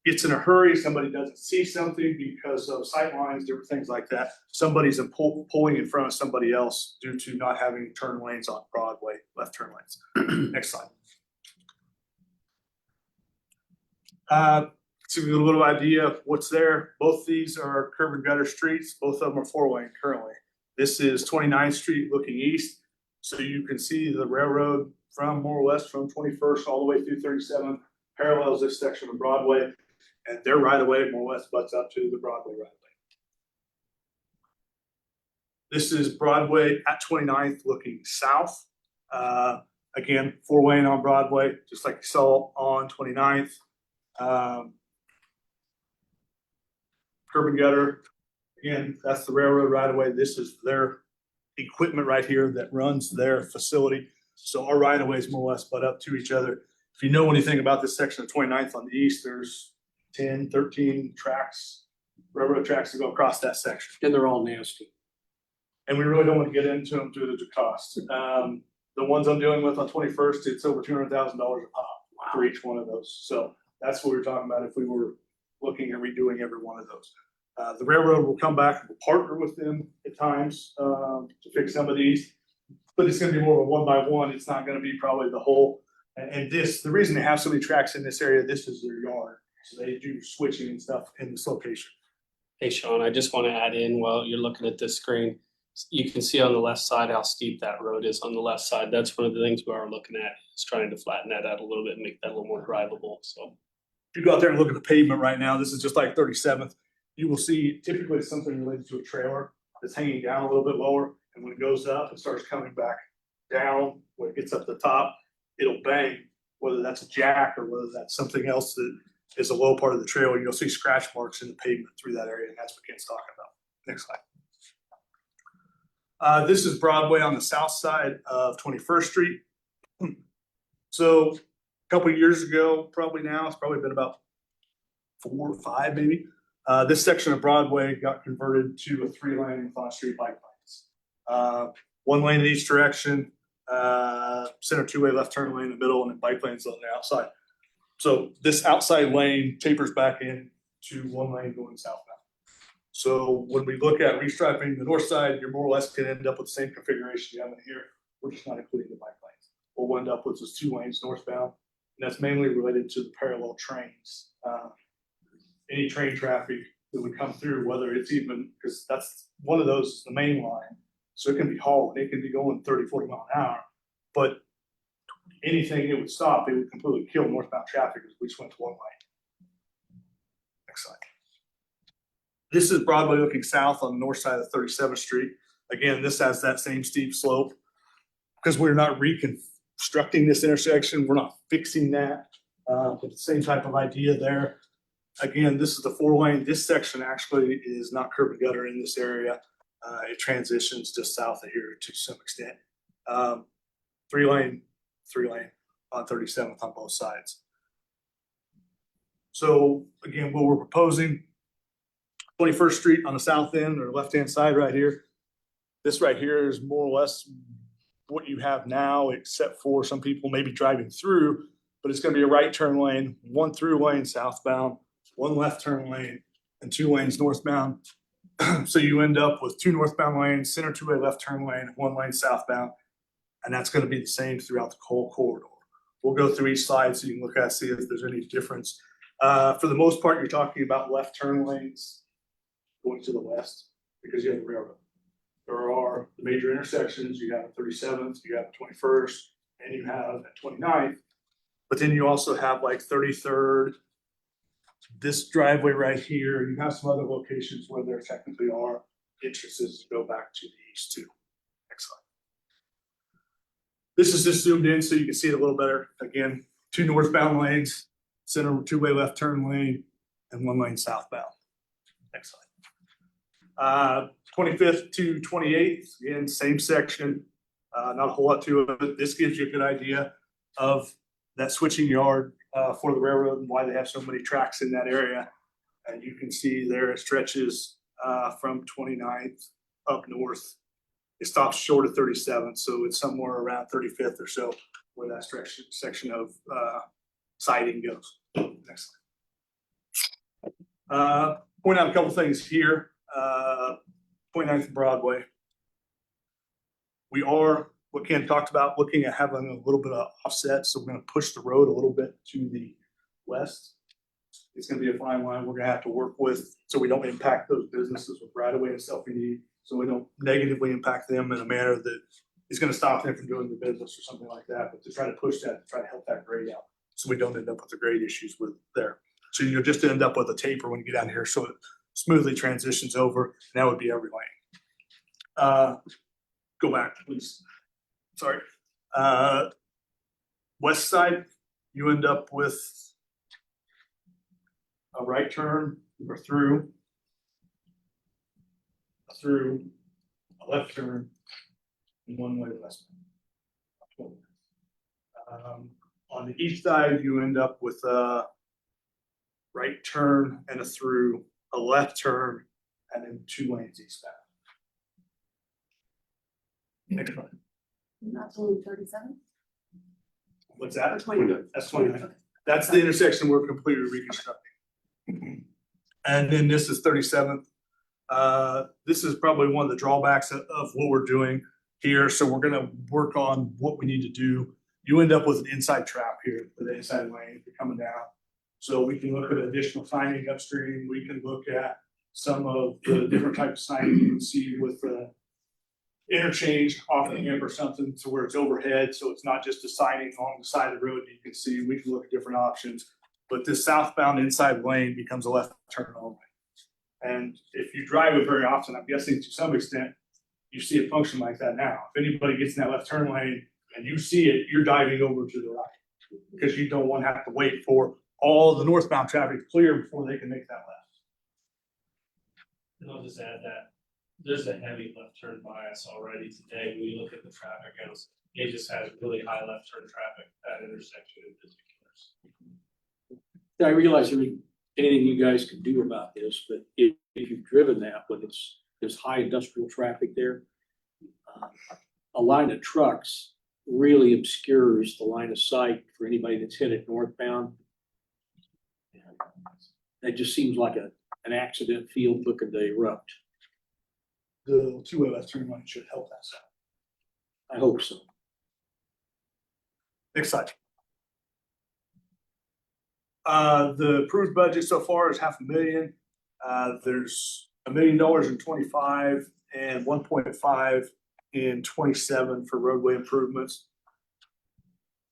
gets in a hurry, somebody doesn't see something because of sight lines, different things like that. Somebody's pulling in front of somebody else due to not having turn lanes on Broadway, left turn lanes. Next slide. To give you a little idea of what's there, both these are curb and gutter streets. Both of them are 4-lane currently. This is 29th Street looking east. So you can see the railroad from more or less from 21st all the way through 37th parallels this section of Broadway, and their right of way more or less butts up to the Broadway right of way. This is Broadway at 29th looking south. Again, 4-lane on Broadway, just like you saw on 29th. Curb and gutter, again, that's the railroad right of way. This is their equipment right here that runs their facility. So our right of ways more or less butt up to each other. If you know anything about this section of 29th on the east, there's 10, 13 tracks, railroad tracks that go across that section. And they're all nasty. And we really don't want to get into them due to the cost. The ones I'm dealing with on 21st, it's over $200,000 a pop for each one of those. So that's what we're talking about if we were looking at redoing every one of those. The railroad will come back and we'll partner with them at times to fix some of these, but it's going to be more of a 1-by-1. It's not going to be probably the whole. And this, the reason they have so many tracks in this area, this is their yard. So they do switching and stuff in this location. Hey, Sean, I just want to add in while you're looking at this screen, you can see on the left side how steep that road is on the left side. That's one of the things we are looking at, is trying to flatten that out a little bit and make that a little more drivable. So if you go out there and look at the pavement right now, this is just like 37th. You will see typically something related to a trailer that's hanging down a little bit lower. And when it goes up, it starts coming back down. When it gets up the top, it'll bang, whether that's a jack or whether that's something else that is a low part of the trailer. You'll see scratch marks in the pavement through that area. And that's what Ken's talking about. Next slide. This is Broadway on the south side of 21st Street. So a couple of years ago, probably now, it's probably been about 4 or 5 maybe. This section of Broadway got converted to a 3-lane with on-street bike lanes. 1 lane in each direction, center 2-way left turn lane in the middle, and then bike lanes on the outside. So this outside lane tapers back in to 1 lane going southbound. So when we look at restriping the north side, you're more or less gonna end up with the same configuration you have in here. We're just not including the bike lanes. What we'll end up with is 2 lanes northbound, and that's mainly related to the parallel trains. Any train traffic that would come through, whether it's even, because that's one of those, the main line. So it can be hauled, it can be going 30, 40 mile an hour, but anything it would stop, it would completely kill northbound traffic as we just went to 1 lane. Next slide. This is Broadway looking south on the north side of 37th Street. Again, this has that same steep slope. Because we're not reconstructing this intersection, we're not fixing that. But the same type of idea there. Again, this is the 4-lane. This section actually is not curb and gutter in this area. It transitions just south of here to some extent. 3-lane on 37th on both sides. So again, what we're proposing, 21st Street on the south end or left-hand side right here. This right here is more or less what you have now, except for some people may be driving through, but it's gonna be a right turn lane, one through lane southbound, one left turn lane, and 2 lanes northbound. So you end up with 2 northbound lanes, center 2-way left turn lane, 1 lane southbound. And that's gonna be the same throughout the whole corridor. We'll go through each slide so you can look at, see if there's any difference. For the most part, you're talking about left turn lanes going to the west because you have the railroad. There are the major intersections, you have 37th, you have 21st, and you have 29th. But then you also have like 33rd, this driveway right here, you have some other locations where there technically are entrances to go back to the east too. Next slide. This is just zoomed in so you can see it a little better. Again, 2 northbound lanes, center 2-way left turn lane, and 1 lane southbound. Next slide. 25th to 28th, again, same section, not a whole lot to it. This gives you a good idea of that switching yard for the railroad and why they have so many tracks in that area. And you can see there it stretches from 29th up north. It stops short of 37th, so it's somewhere around 35th or so where that section of siding goes. Next slide. Point out a couple things here. 29th and Broadway. We are, what Ken talked about, looking at having a little bit of offset, so we're going to push the road a little bit to the west. It's going to be a fine line we're going to have to work with so we don't impact those businesses with right of way and stuff we need, so we don't negatively impact them in a manner that is going to stop them from doing the business or something like that, but to try to push that, to try to help that grade out so we don't end up with the grade issues with there. So you'll just end up with a taper when you get down here, so it smoothly transitions over, and that would be every lane. Go back, please. Sorry. West side, you end up with a right turn or through, a left turn, and 1 way west. On the east side, you end up with a right turn and a through, a left turn, and then 2 lanes eastbound. Next one. Not to 37? What's that? Or 29? That's 29. That's the intersection we're completely reconstructing. And then this is 37th. This is probably one of the drawbacks of what we're doing here. So we're gonna work on what we need to do. You end up with an inside trap here for the inside lane if you're coming down. So we can look at additional signage upstream. We can look at some of the different types of signage you can see with the interchange off the ramp or something to where it's overhead. So it's not just a signing on the side of the road you can see. We can look at different options. But this southbound inside lane becomes a left turn only. And if you drive it very often, I'm guessing to some extent, you see it function like that now. If anybody gets in that left turn lane and you see it, you're diving over to the right because you don't want to have to wait for all the northbound traffic to clear before they can make that left. And I'll just add that there's a heavy left turn bias already today. When you look at the traffic counts, it just has really high left turn traffic at that intersection in particular. I realize there isn't anything you guys can do about this, but if you've driven that when there's high industrial traffic there, a line of trucks really obscures the line of sight for anybody that's headed northbound. It just seems like an accident field looking to erupt. The 2-way left turn lane should help that side. I hope so. Next slide. The approved budget so far is $500,000. There's $1 million in 25 and 1.5 in 27 for roadway improvements.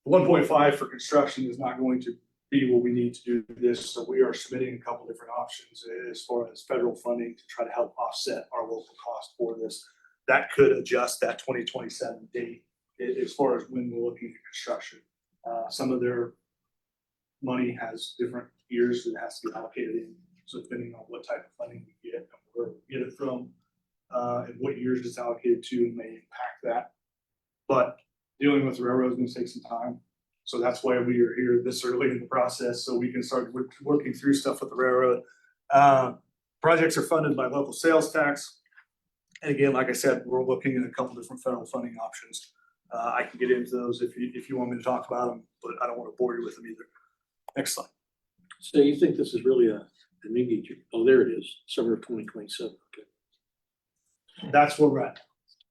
1.5 for construction is not going to be what we need to do this, so we are submitting a couple different options as far as federal funding to try to help offset our local cost for this. That could adjust that 2027 date as far as when we're looking at construction. Some of their money has different years that it has to be allocated in, so depending on what type of funding we get, where we get it from, and what years it's allocated to may impact that. But dealing with the railroad is going to take some time. So that's why we are here this early in the process, so we can start working through stuff with the railroad. Projects are funded by local sales tax. And again, like I said, we're looking at a couple different federal funding options. I can get into those if you want me to talk about them, but I don't want to bore you with them either. Next slide. So you think this is really an immediate, oh, there it is, summer of 2027, okay. That's where we're at.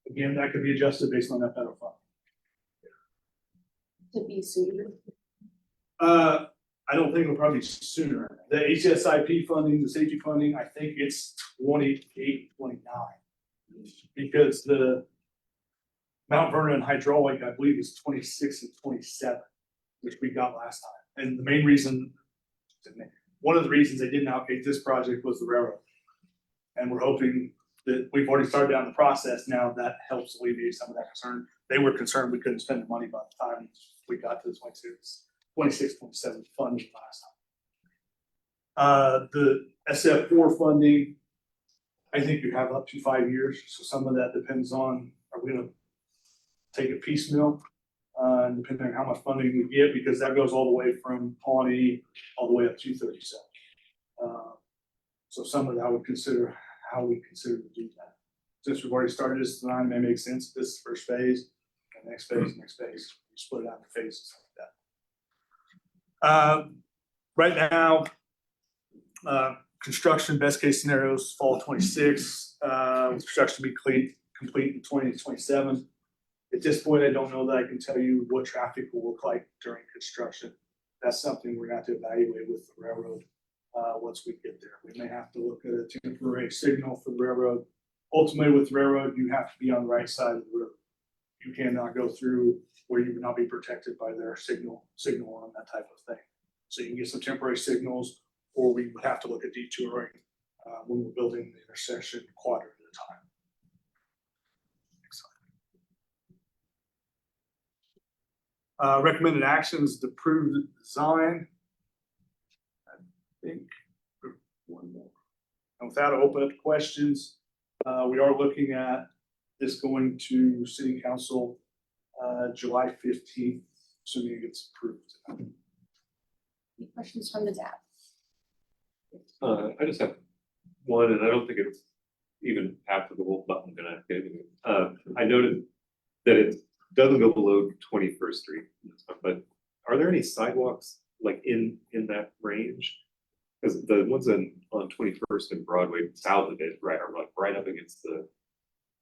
Again, that could be adjusted based on that federal fund. To be sooner. I don't think it'll probably be sooner. The HSIP funding, the safety funding, I think it's 28, 29. Because the Mount Vernon hydraulic, I believe, is 26 and 27, which we got last time. And the main reason, one of the reasons they didn't allocate this project was the railroad. And we're hoping that we've already started down the process now, that helps alleviate some of that concern. They were concerned we couldn't spend the money by the time we got to the 26, 27 funding last time. The SF4 funding, I think you have up to 5 years, so some of that depends on, are we gonna take it piecemeal? Depending on how much funding we get, because that goes all the way from Pawnee all the way up to 37. So some of that would consider how we consider to do that. Since we've already started this design, it may make sense, this is the first phase, and next phase, we split it out into phases like that. Right now, construction, best case scenarios, fall 26, construction to be complete in 2027. At this point, I don't know that I can tell you what traffic will look like during construction. That's something we're gonna have to evaluate with the railroad once we get there. We may have to look at a temporary signal for the railroad. Ultimately, with the railroad, you have to be on the right side of the road. You cannot go through where you would not be protected by their signal on that type of thing. So you can get some temporary signals, or we would have to look at detouring when we're building the intersection quadrant at a time. Next slide. Recommended actions to approve the design. I think one more. And without open up to questions, we are looking at this going to City Council July 15th, assuming it gets approved. Any questions from the tab? I just have one, and I don't think it's even applicable, but I'm gonna get it. I noted that it doesn't go below 21st Street, but are there any sidewalks like in that range? Because the ones on 21st and Broadway south of it, right, are like right up against the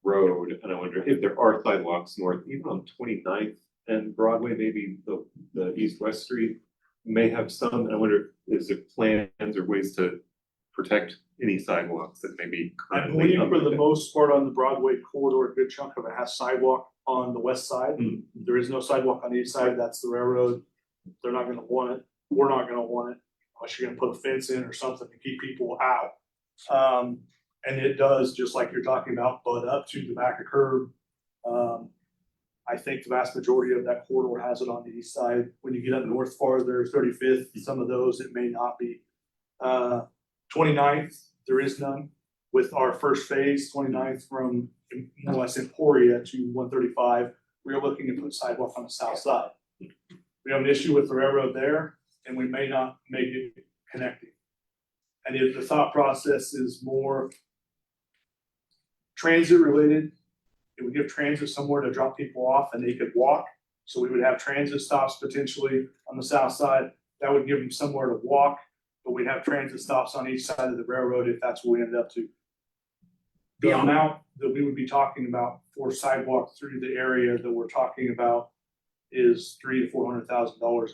road, and I wonder if there are sidewalks north, even on 29th and Broadway, maybe the east-west street may have some. I wonder, is there plans or ways to protect any sidewalks that may be I currently? believe for the most part on the Broadway corridor, a good chunk of it has sidewalk on the west side. There is no sidewalk on the east side, that's the railroad. They're not gonna want it, we're not gonna want it, unless you're gonna put a fence in or something to keep people out. And it does, just like you're talking about, butt up to the back of curb. I think the vast majority of that corridor has it on the east side. When you get up north farther, 35th, some of those, it may not be. 29th, there is none. With our first phase, 29th from more or less Emporia to 135, we are looking to put sidewalk on the south side. We have an issue with the railroad there, and we may not make it connecting. And if the thought process is more transit related, it would give transit somewhere to drop people off and they could walk. So we would have transit stops potentially on the south side. That would give them somewhere to walk, but we'd have transit stops on each side of the railroad if that's what we end up to. The amount that we would be talking about for sidewalk through the area that we're talking about is $300,000 to $400,000.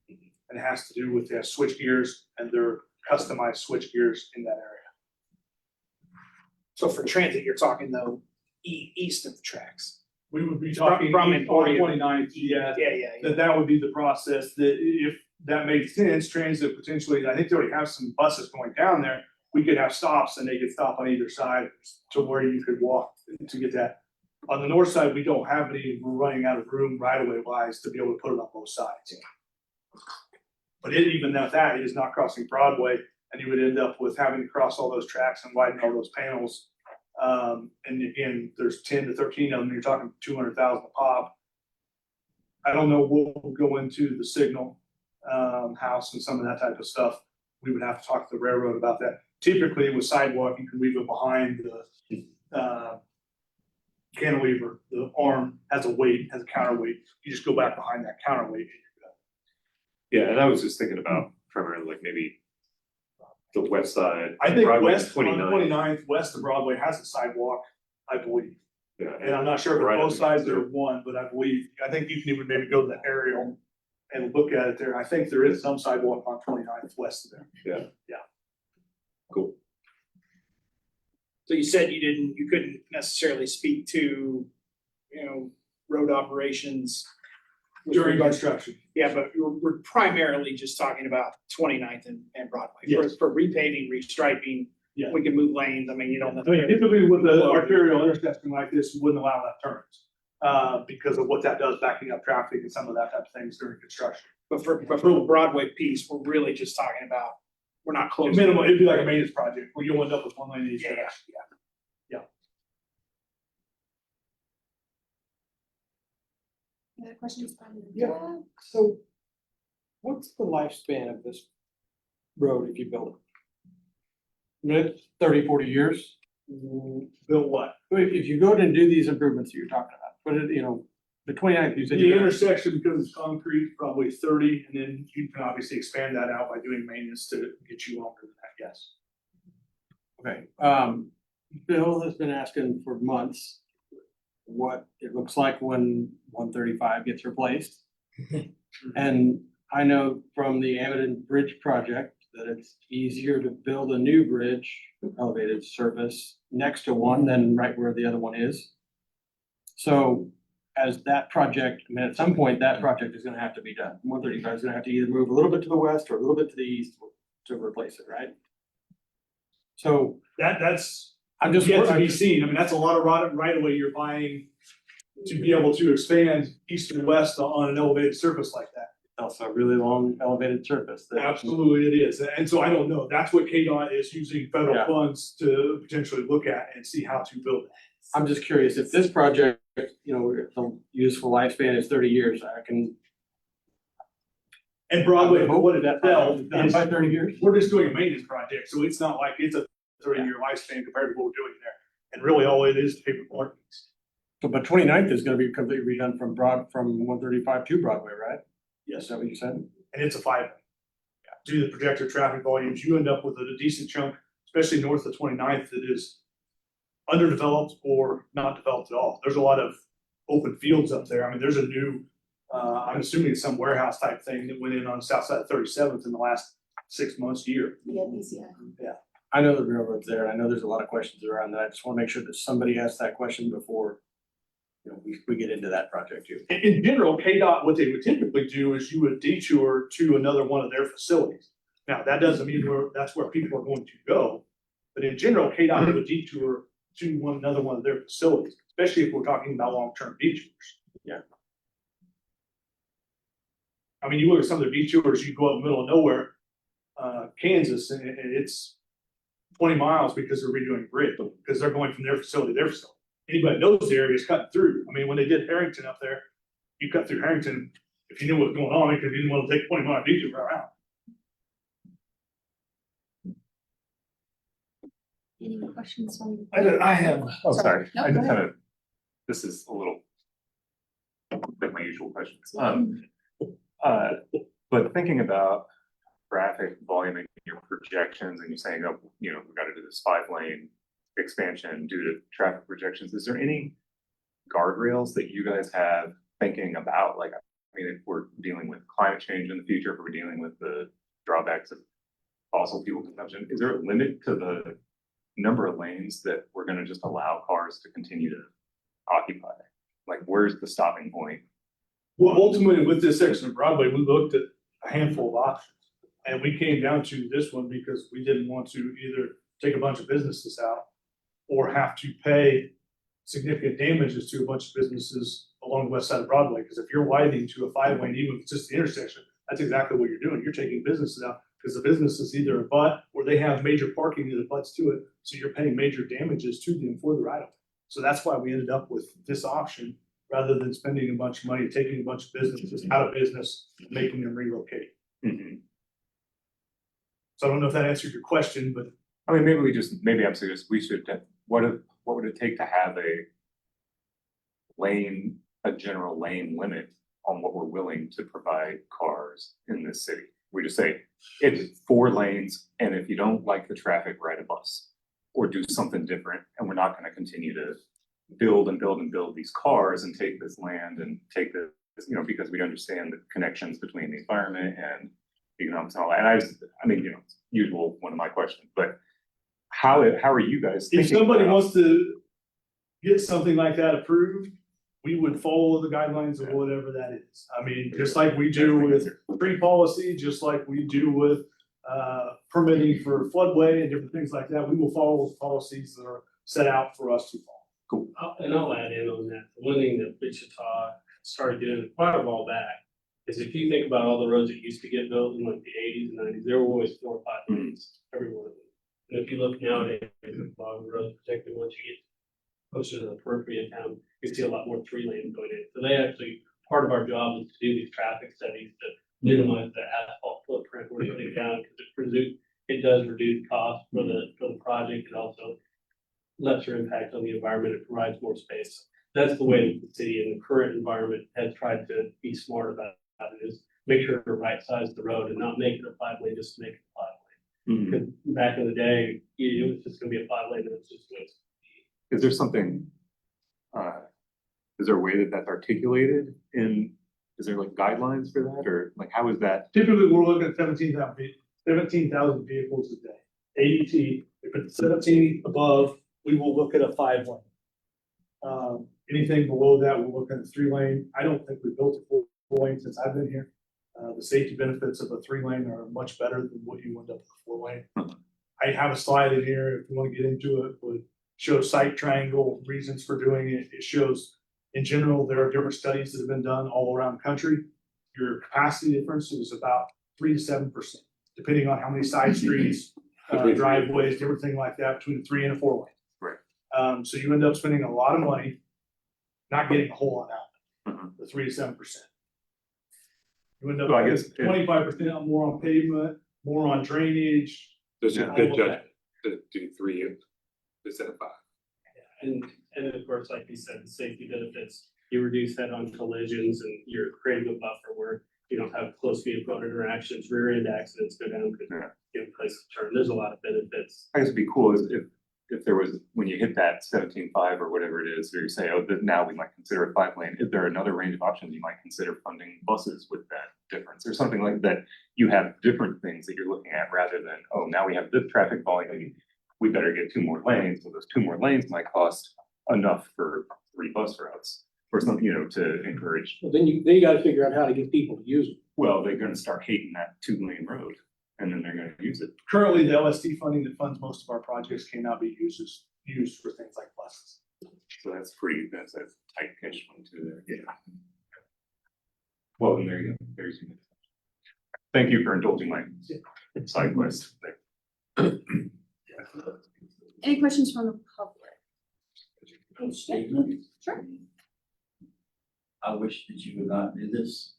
And it has to do with their switch gears and their customized switch gears in that area. So for transit, you're talking though, east of the tracks. We would be talking From on Emporia. 29th, yeah. Yeah. That would be the process, that if that makes sense, transit potentially, I think they already have some buses going down there. We could have stops and they could stop on either side to where you could walk to get that. On the north side, we don't have any, we're running out of room right of way wise to be able to put it on both sides. But even at that, it is not crossing Broadway, and you would end up with having to cross all those tracks and widen all those panels. And again, there's 10 to 13 of them, you're talking 200,000 a pop. I don't know, we'll go into the signal house and some of that type of stuff. We would have to talk to the railroad about that. Typically with sidewalk, you can leave it behind cantilever, the arm has a weight, has a counterweight. You just go back behind that counterweight. Yeah, and I was just thinking about primarily like maybe the west side. I think Broadway west, on 29. 29th, west of Broadway has a sidewalk, I believe. Yeah. And I'm not sure if Right both on. sides are one, but I believe, I think you can even maybe go to the aerial and look at it there. I think there is some sidewalk on 29th west of there. Yeah. Yeah. Cool. So you said you couldn't necessarily speak to, road operations. with During regard- construction. Yeah, but we're primarily just talking about 29th and Broadway. Yes. For repaving, restriping, Yeah. we can move lanes. I mean, you don't. I mean, typically with the arterial intersection like this, we wouldn't allow left turns. Because of what that does, backing up traffic and some of that type of things during construction. But for the Broadway piece, we're really just talking about, we're not close. Minimal, it'd be like a maintenance project where you'll end up with one lane each Yeah, direction. Any other questions from Yeah. So what's the lifespan of this road if you build it? 30, 40 years? Built what? If you go in and do these improvements that you're talking about, but it, the 29th, you said. The intersection, because it's concrete, probably 30, and then you can obviously expand that out by doing maintenance to get you longer than that, yes. Okay, Bill has been asking for months what it looks like when 135 gets replaced. And I know from the Amadon Bridge project that it's easier to build a new bridge, elevated surface, next to one than right where the other one is. So as that project, I mean, at some point, that project is gonna have to be done. 135 is gonna have to either move a little bit to the west or a little bit to the east to replace it, right? So That's I'm just. yet to be seen. I mean, that's a lot of right away you're buying to be able to expand east and west on an elevated surface like that. Also a really long elevated surface. Absolutely it is. And so I don't know. That's what KDOT is using federal Yeah. funds to potentially look at and see how to build it. I'm just curious, if this project, the useful lifespan is 30 years, I can. And Broadway, what it Done is, by 30 years? we're just doing a maintenance project, so it's not like it's a 30-year lifespan compared to what we're doing there. And really all it is paper parkings. So, but 29th is gonna be completely redone from 135 to Broadway, right? Yes, Is that what you said? and it's a 5-lane. Due to the projected traffic volumes, you end up with a decent chunk, especially north of 29th, that is underdeveloped or not developed at all. There's a lot of open fields up there. I mean, there's a new, I'm assuming it's some warehouse type thing that went in on the south side of 37th in the last 6 months, year. Yeah, BCI. I know the railroad's there. I know there's a lot of questions around that. I just wanna make sure that somebody asks that question before, we get into that project too. In general, KDOT, what they would typically do is you would detour to another one of their facilities. Now, that doesn't mean that's where people are going to go, but in general, KDOT would detour to another one of their facilities, especially if we're talking about long-term detours. Yeah. I mean, you look at some of the detours, you go out in the middle of nowhere, Kansas, and it's 20 miles because they're redoing a bridge, because they're going from their facility to their facility. Anybody knows the area is cutting through. I mean, when they did Harrington up there, you cut through Harrington if you knew what was going on, because you didn't want to take 20-mile detour around. Any more questions from? I have. Oh, sorry. No, I go just ahead. had this is a little like my usual questions. But thinking about traffic volume and your projections and you're saying, oh, we got to do this 5-lane expansion due to traffic projections. Is there any guardrails that you guys have thinking about? Like, I mean, if we're dealing with climate change in the future, if we're dealing with the drawbacks of fossil fuel consumption, is there a limit to the number of lanes that we're going to just allow cars to continue to occupy? Like, where's the stopping point? Well, ultimately, with this section of Broadway, we looked at a handful of options. And we came down to this one because we didn't want to either take a bunch of businesses out or have to pay significant damages to a bunch of businesses along the west side of Broadway. Because if you're widening to a 5-lane, even if it's just the intersection, that's exactly what you're doing. You're taking businesses out because the businesses either abut or they have major parking that abuts to it. So you're paying major damages to them for the right of way. So that's why we ended up with this option rather than spending a bunch of money, taking a bunch of businesses out of business, making them relocate. Mm-hmm. So I don't know if that answered your question, but I mean, maybe I'm suggesting we should, what if what would it take to have a general lane limit on what we're willing to provide cars in this city? We just say, it's 4 lanes, and if you don't like the traffic, ride a bus. Or do something different, and we're not gonna continue to build and build and build these cars and take this land and take this, because we understand the connections between the environment and economics and all that. And I mean, usual one of my questions, but how are you guys If thinking somebody about- wants to get something like that approved, we would follow the guidelines of whatever that is. I mean, just like we do with tree policy, just like we do with permitting for floodway and different things like that, we will follow the policies that are set out for us to follow. Cool. And I'll add in on that, one thing that Wichita started doing quite a while back is if you think about all the roads that used to get built in like the 80s and 90s, there were always 4 or 5 lanes, every one of them. And if you look nowadays, a lot of the roads, particularly once you get closer to the periphery of town, you see a lot more 3 lanes going in. So they actually, part of our job is to do these traffic studies to minimize the asphalt footprint we're putting down, because it does reduce cost for the project, and also lesser impact on the environment. It provides more space. That's the way that the city in the current environment has tried to be smart about it, is make sure to right size the road and not make it a 5-lane just to make it a 5-lane. Because back in the day, it was just gonna be a 5-lane, and it's just going to Is there something, is there a way that that's articulated is there like guidelines for that, or like how is that? Typically, we're looking at 17,000 vehicles a day. ADT, if it's 17 above, we will look at a 5-lane. Anything below that, we're looking at 3-lane. I don't think we built a 4-lane since I've been here. The safety benefits of a 3-lane are much better than what you end up with a 4-lane. I have a slide in here, if you want to get into it, would show site triangle reasons for doing it. It shows, in general, there are different studies that have been done all around the country. Your capacity difference is about 3 to 7%, depending on how many side streets, driveways, everything like that, between a 3 and a 4-lane. Right. So you end up spending a lot of money, not getting a whole lot out, the 3 to 7%. You end up Well, I guess 25% more on pavement, more on drainage. There's a all good of judgment that. to do 3 instead of 5. And of course, like you said, the safety benefits, you reduce head-on collisions and you're creating a buffer where you don't have close vehicle interactions, rear end accidents go down because you have a place to turn. There's a lot of benefits. I guess it'd be cool if there was, when you hit that 17.5 or whatever it is, or you say, oh, now we might consider a 5-lane. Is there another range of options? You might consider funding buses with that difference or something like that. You have different things that you're looking at rather than, oh, now we have this traffic volume. We better get 2 more lanes. So those 2 more lanes might cost enough for 3 bus routes or something, to encourage. Well, then you gotta figure out how to get people to use it. Well, they're gonna start hating that 2-lane road and then they're gonna use it. Currently, the LSD funding that funds most of our projects cannot be used for things like buses. So that's a tight catch one too there. Yeah. Well, then there you go. There's your. Thank you for indulging my side quest there. Any questions from the public? Statement. Sure. I wish that you would not do this.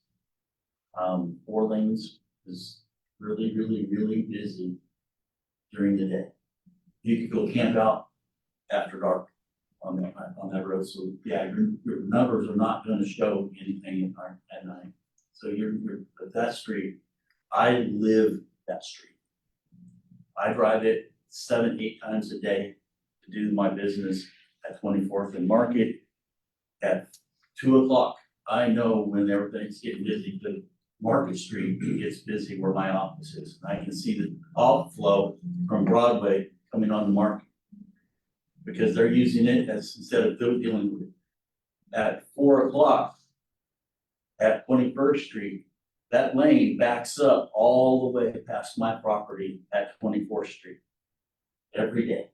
4 lanes is really, really, really busy during the day. You could go camp out after dark on that road. So yeah, your numbers are not gonna show anything at night. So you're at that street. I live that street. I drive it 7, 8 times a day to do my business at 24th and Market at 2 o'clock. I know when everything's getting busy, the Market Street gets busy where my office is. I can see the outflow from Broadway coming on the Market because they're using it as instead of dealing with it. At 4 o'clock at 21st Street, that lane backs up all the way past my property at 24th Street every day.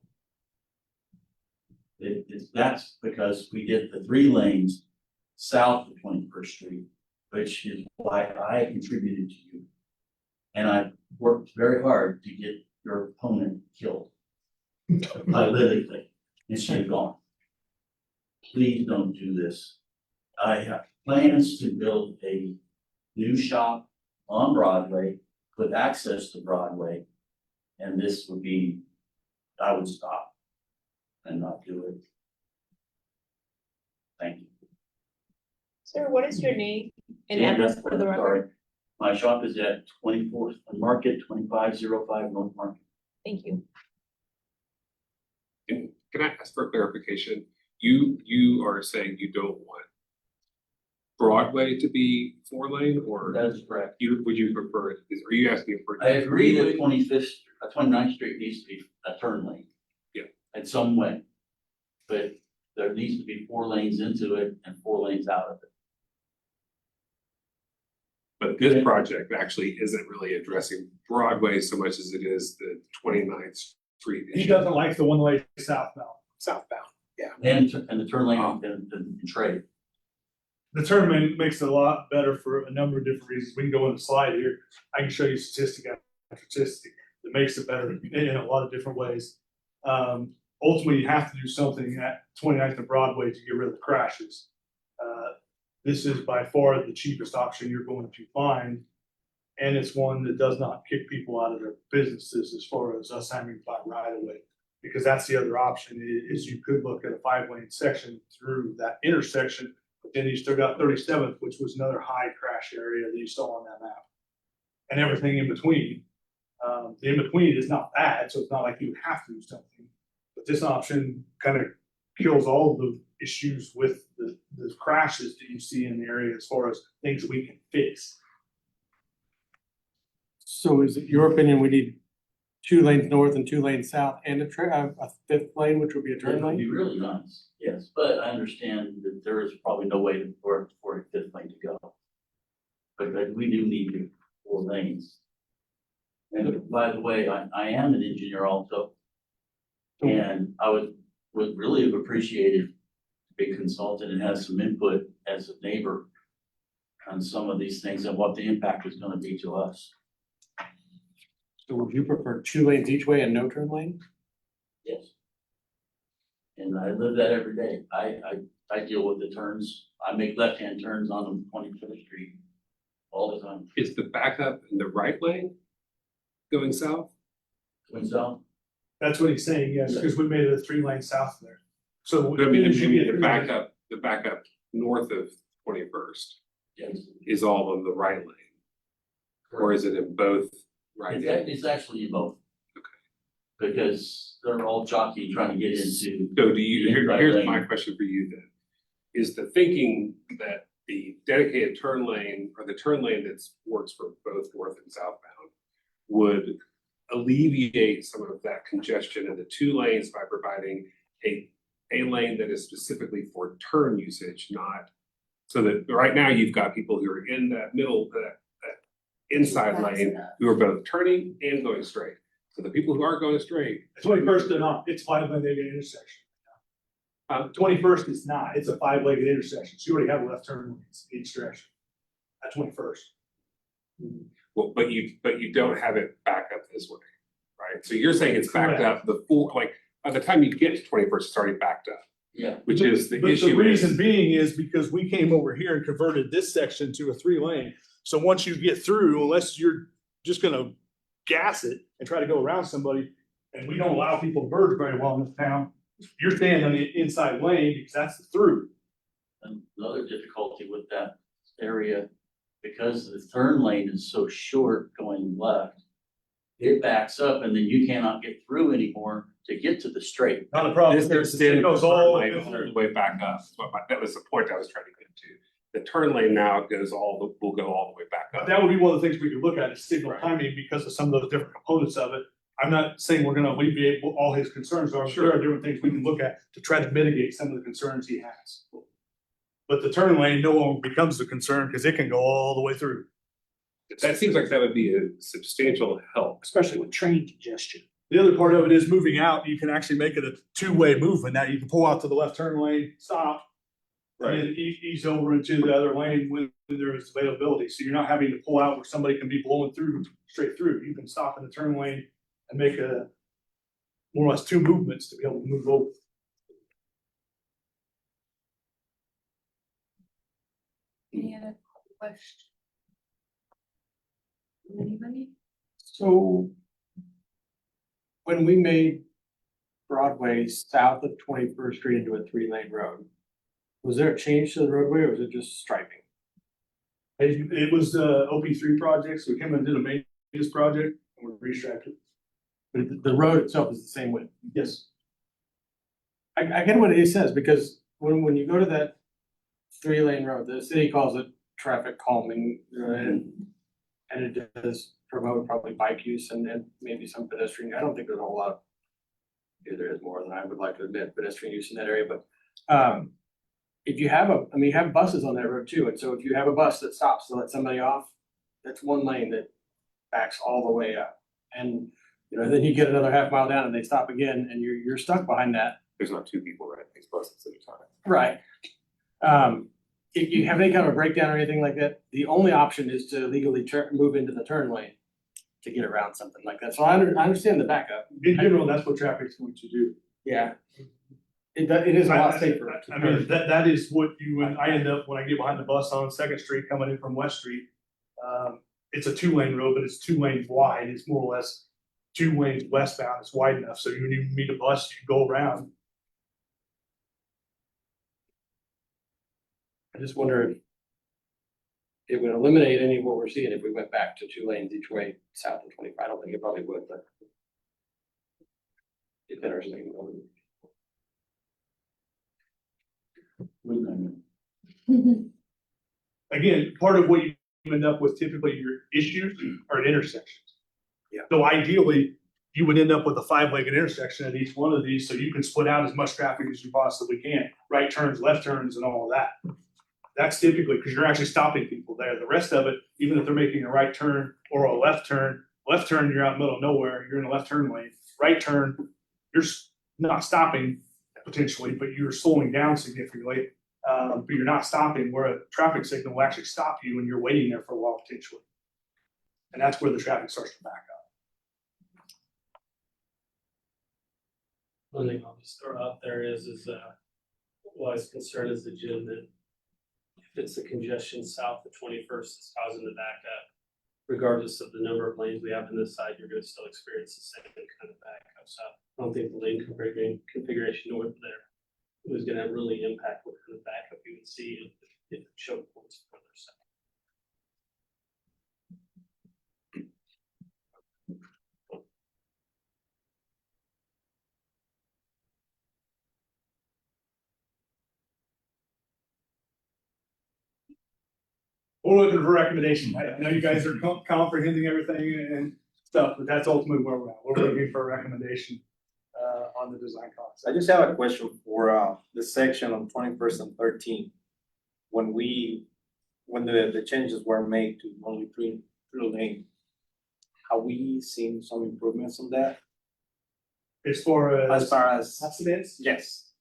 That's because we did the 3 lanes south of 21st Street, which is why I contributed to you. And I worked very hard to get your opponent killed. I literally, and she's gone. Please don't do this. I have plans to build a new shop on Broadway with access to Broadway. And this would be, I would stop. and not do it. Thank you. Sir, what is your name and Dan address for Dunford, the sorry. record? My shop is at 24th Market, 2505 North Market. Thank you. And can I ask for clarification? You are saying you don't want Broadway to be 4-lane, or That is correct. would you prefer it? Are you asking for? I agree that 29th Street needs to be a turn lane. Yeah. In some way. But there needs to be 4 lanes into it and 4 lanes out of it. But this project actually isn't really addressing Broadway so much as it is the 29th Street. He issue. doesn't like the one-way southbound. Southbound, yeah. And the turn lane and trade. The tournament makes it a lot better for a number of different reasons. We can go in the slide here. I can show you statistic after statistic that makes it better in a lot of different ways. Ultimately, you have to do something at 29th and Broadway to get rid of the crashes. This is by far the cheapest option you're going to find. And it's one that does not kick people out of their businesses as far as us having to buy right away. Because that's the other option is you could look at a 5-lane section through that intersection. But then you still got 37th, which was another high crash area that you saw on that map. And everything in between. The in between is not bad, so it's not like you have to do something. But this option kind of kills all the issues with the crashes that you see in the area as far as things we can fix. So is it your opinion we need 2 lanes north and 2 lanes south and a 5th lane, which would be a turn That would lane? be really nice, yes, but I understand that there is probably no way for a 5th lane to go. But we do need 4 lanes. And by the way, I am an engineer also. And I would really have appreciated to be consulted and have some input as a neighbor on some of these things and what the impact is gonna be to us. So would you prefer 2 lanes each way and no turn lane? Yes. And I live that every day. I deal with the turns. I make left-hand turns on 25th Street all the time. Is the backup in the right lane going south? Going south? That's what he's saying, yes, because we made it a 3-lane south there. So. I mean, as you get the 3 lanes- backup north of 21st Yes. is all on the right lane? Or is it in both right lanes? It's actually in both. Okay. Because they're all jockeying trying to get into. So do you, the inside here's lane. my question for you then. Is the thinking that the dedicated turn lane or the turn lane that works for both north and southbound would alleviate some of that congestion in the 2 lanes by providing a lane that is specifically for turn usage, not so that right now you've got people who are in that middle, that inside lane who are both turning and going straight. So the people who aren't going straight. 21st is not, it's 5-lane intersection. 21st is not, it's a 5-lane intersection, so you already have left turn lanes in each direction at 21st. Well, but you don't have it back up this way, right? So you're saying it's backed Correct. up the full, like, by the time you get to 21st, it's already backed up. Yeah. Which is the But issue. the reason is- being is because we came over here and converted this section to a 3-lane. So once you get through, unless you're just gonna gas it and try to go around somebody, and we don't allow people to merge very well in this town, you're staying on the inside lane because that's the through. And the other difficulty with that area, because the turn lane is so short going left, it backs up and then you cannot get through anymore to get to the straight. Not a problem. This It extends goes the all turn lane all the way back up. That was the point I was trying to get to. The turn lane now will go all the way back But up. that would be one of the things we could look at is signal timing because of some of those different components of it. I'm not saying we're gonna alleviate what all his concerns are. There are different things we can look at to try to mitigate some of the concerns he has. But the turn lane no longer becomes a concern because it can go all the way through. That seems like that would be a substantial help. Especially with train congestion. The other part of it is moving out. You can actually make it a 2-way movement. Now you can pull out to the left turn lane, stop. And then ease over into the other lane when there is availability. So you're not having to pull out where somebody can be blowing through, straight through. You can stop in the turn lane and make a more or less 2 movements to be able to move over. Any other questions? Anybody? So when we made Broadway south of 21st Street into a 3-lane road. Was there a change to the roadway or was it just striping? It was the OP3 project, so we came and did a maintenance project and we restriped it. But the road itself is the same width. Yes. I get what it says, because when you go to that 3-lane road, the city calls it traffic calming, and it does promote probably bike use and maybe some pedestrian. I don't think there's a whole lot of, there is more than I would like to admit, pedestrian use in that area, but if you have you have buses on that road too, and so if you have a bus that stops to let somebody off, that's 1 lane that backs all the way up. And then you get another half mile down and they stop again and you're stuck behind that. There's not 2 people riding these buses at a time. Right. If you have any kind of breakdown or anything like that, the only option is to legally move into the turn lane to get around something like that. So I understand the backup. In general, that's what traffic's going to do. Yeah. It is a lot safer. I mean, that is what I end up, when I get behind the bus on Second Street coming in from West Street. It's a 2-lane road, but it's 2 lanes wide. It's more or less 2 lanes westbound. It's wide enough. So when you meet a bus, you go around. I just wonder if it would eliminate any of what we're seeing if we went back to 2 lanes each way south of 25. I don't think it probably would, but it's interesting. Again, part of what you end up with typically your issues are at intersections. Yeah. So ideally, you would end up with a 5-legged intersection at each one of these, so you can split out as much traffic as you possibly can, right turns, left turns, and all of that. That's typically because you're actually stopping people there. The rest of it, even if they're making a right turn or a left turn, you're out in the middle of nowhere, you're in a left turn lane. Right turn, you're not stopping potentially, but you're slowing down significantly. But you're not stopping, where a traffic signal will actually stop you and you're waiting there for a while potentially. And that's where the traffic starts to back up. One thing I'll just throw out there is why it's concerned is the Jim that if it's the congestion south of 21st that's causing the backup, regardless of the number of lanes we have on this side, you're gonna still experience the same kind of backup. So I don't think the lane configuration north there was gonna really impact what kind of backup you would see if it showed points further south. We're looking for recommendations. I know you guys are comprehending everything and stuff, but that's ultimately where we're at. We're looking for a recommendation on the design concept. I just have a question for the section on 21st and 13th. When the changes were made to only 3 lane, have we seen some improvements on that? As far as accidents? Yes.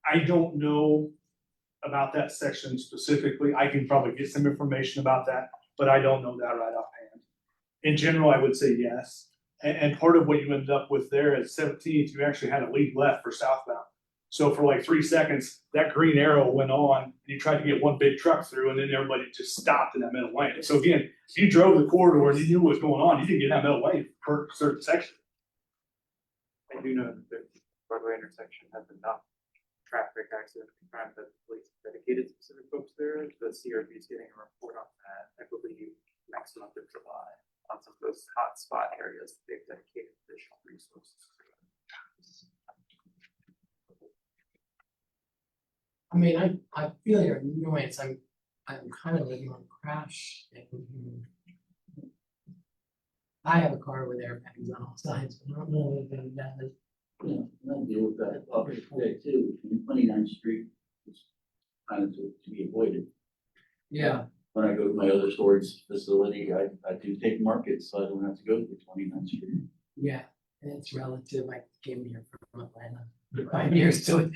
I don't know about that section specifically. I can probably get some information about that, but I don't know that right offhand. In general, I would say yes. And part of what you ended up with there at 17th, you actually had a lead left for southbound. So for like 3 seconds, that green arrow went on, and you tried to get one big truck through, and then everybody just stopped in that middle lane. So again, if you drove the corridor and you knew what was going on, you didn't get in that middle lane for a certain section. I do know that the Broadway intersection has enough traffic accident crime that the police dedicated specific folks there. The CRP is getting a report on that, I believe, next month of July, on some of those hot spot areas. They've dedicated additional resources. I mean, I feel your annoyance. I'm kind of living on crash. I have a car with airbags on all sides, but I don't know if it does. Yeah, I deal with that up there too, and 29th Street is kind of to be avoided. Yeah. When I go to my other storage facility, I do take markets, so I don't have to go to 29th Street. Yeah, and it's relative. I came here from Atlanta for 5 years, so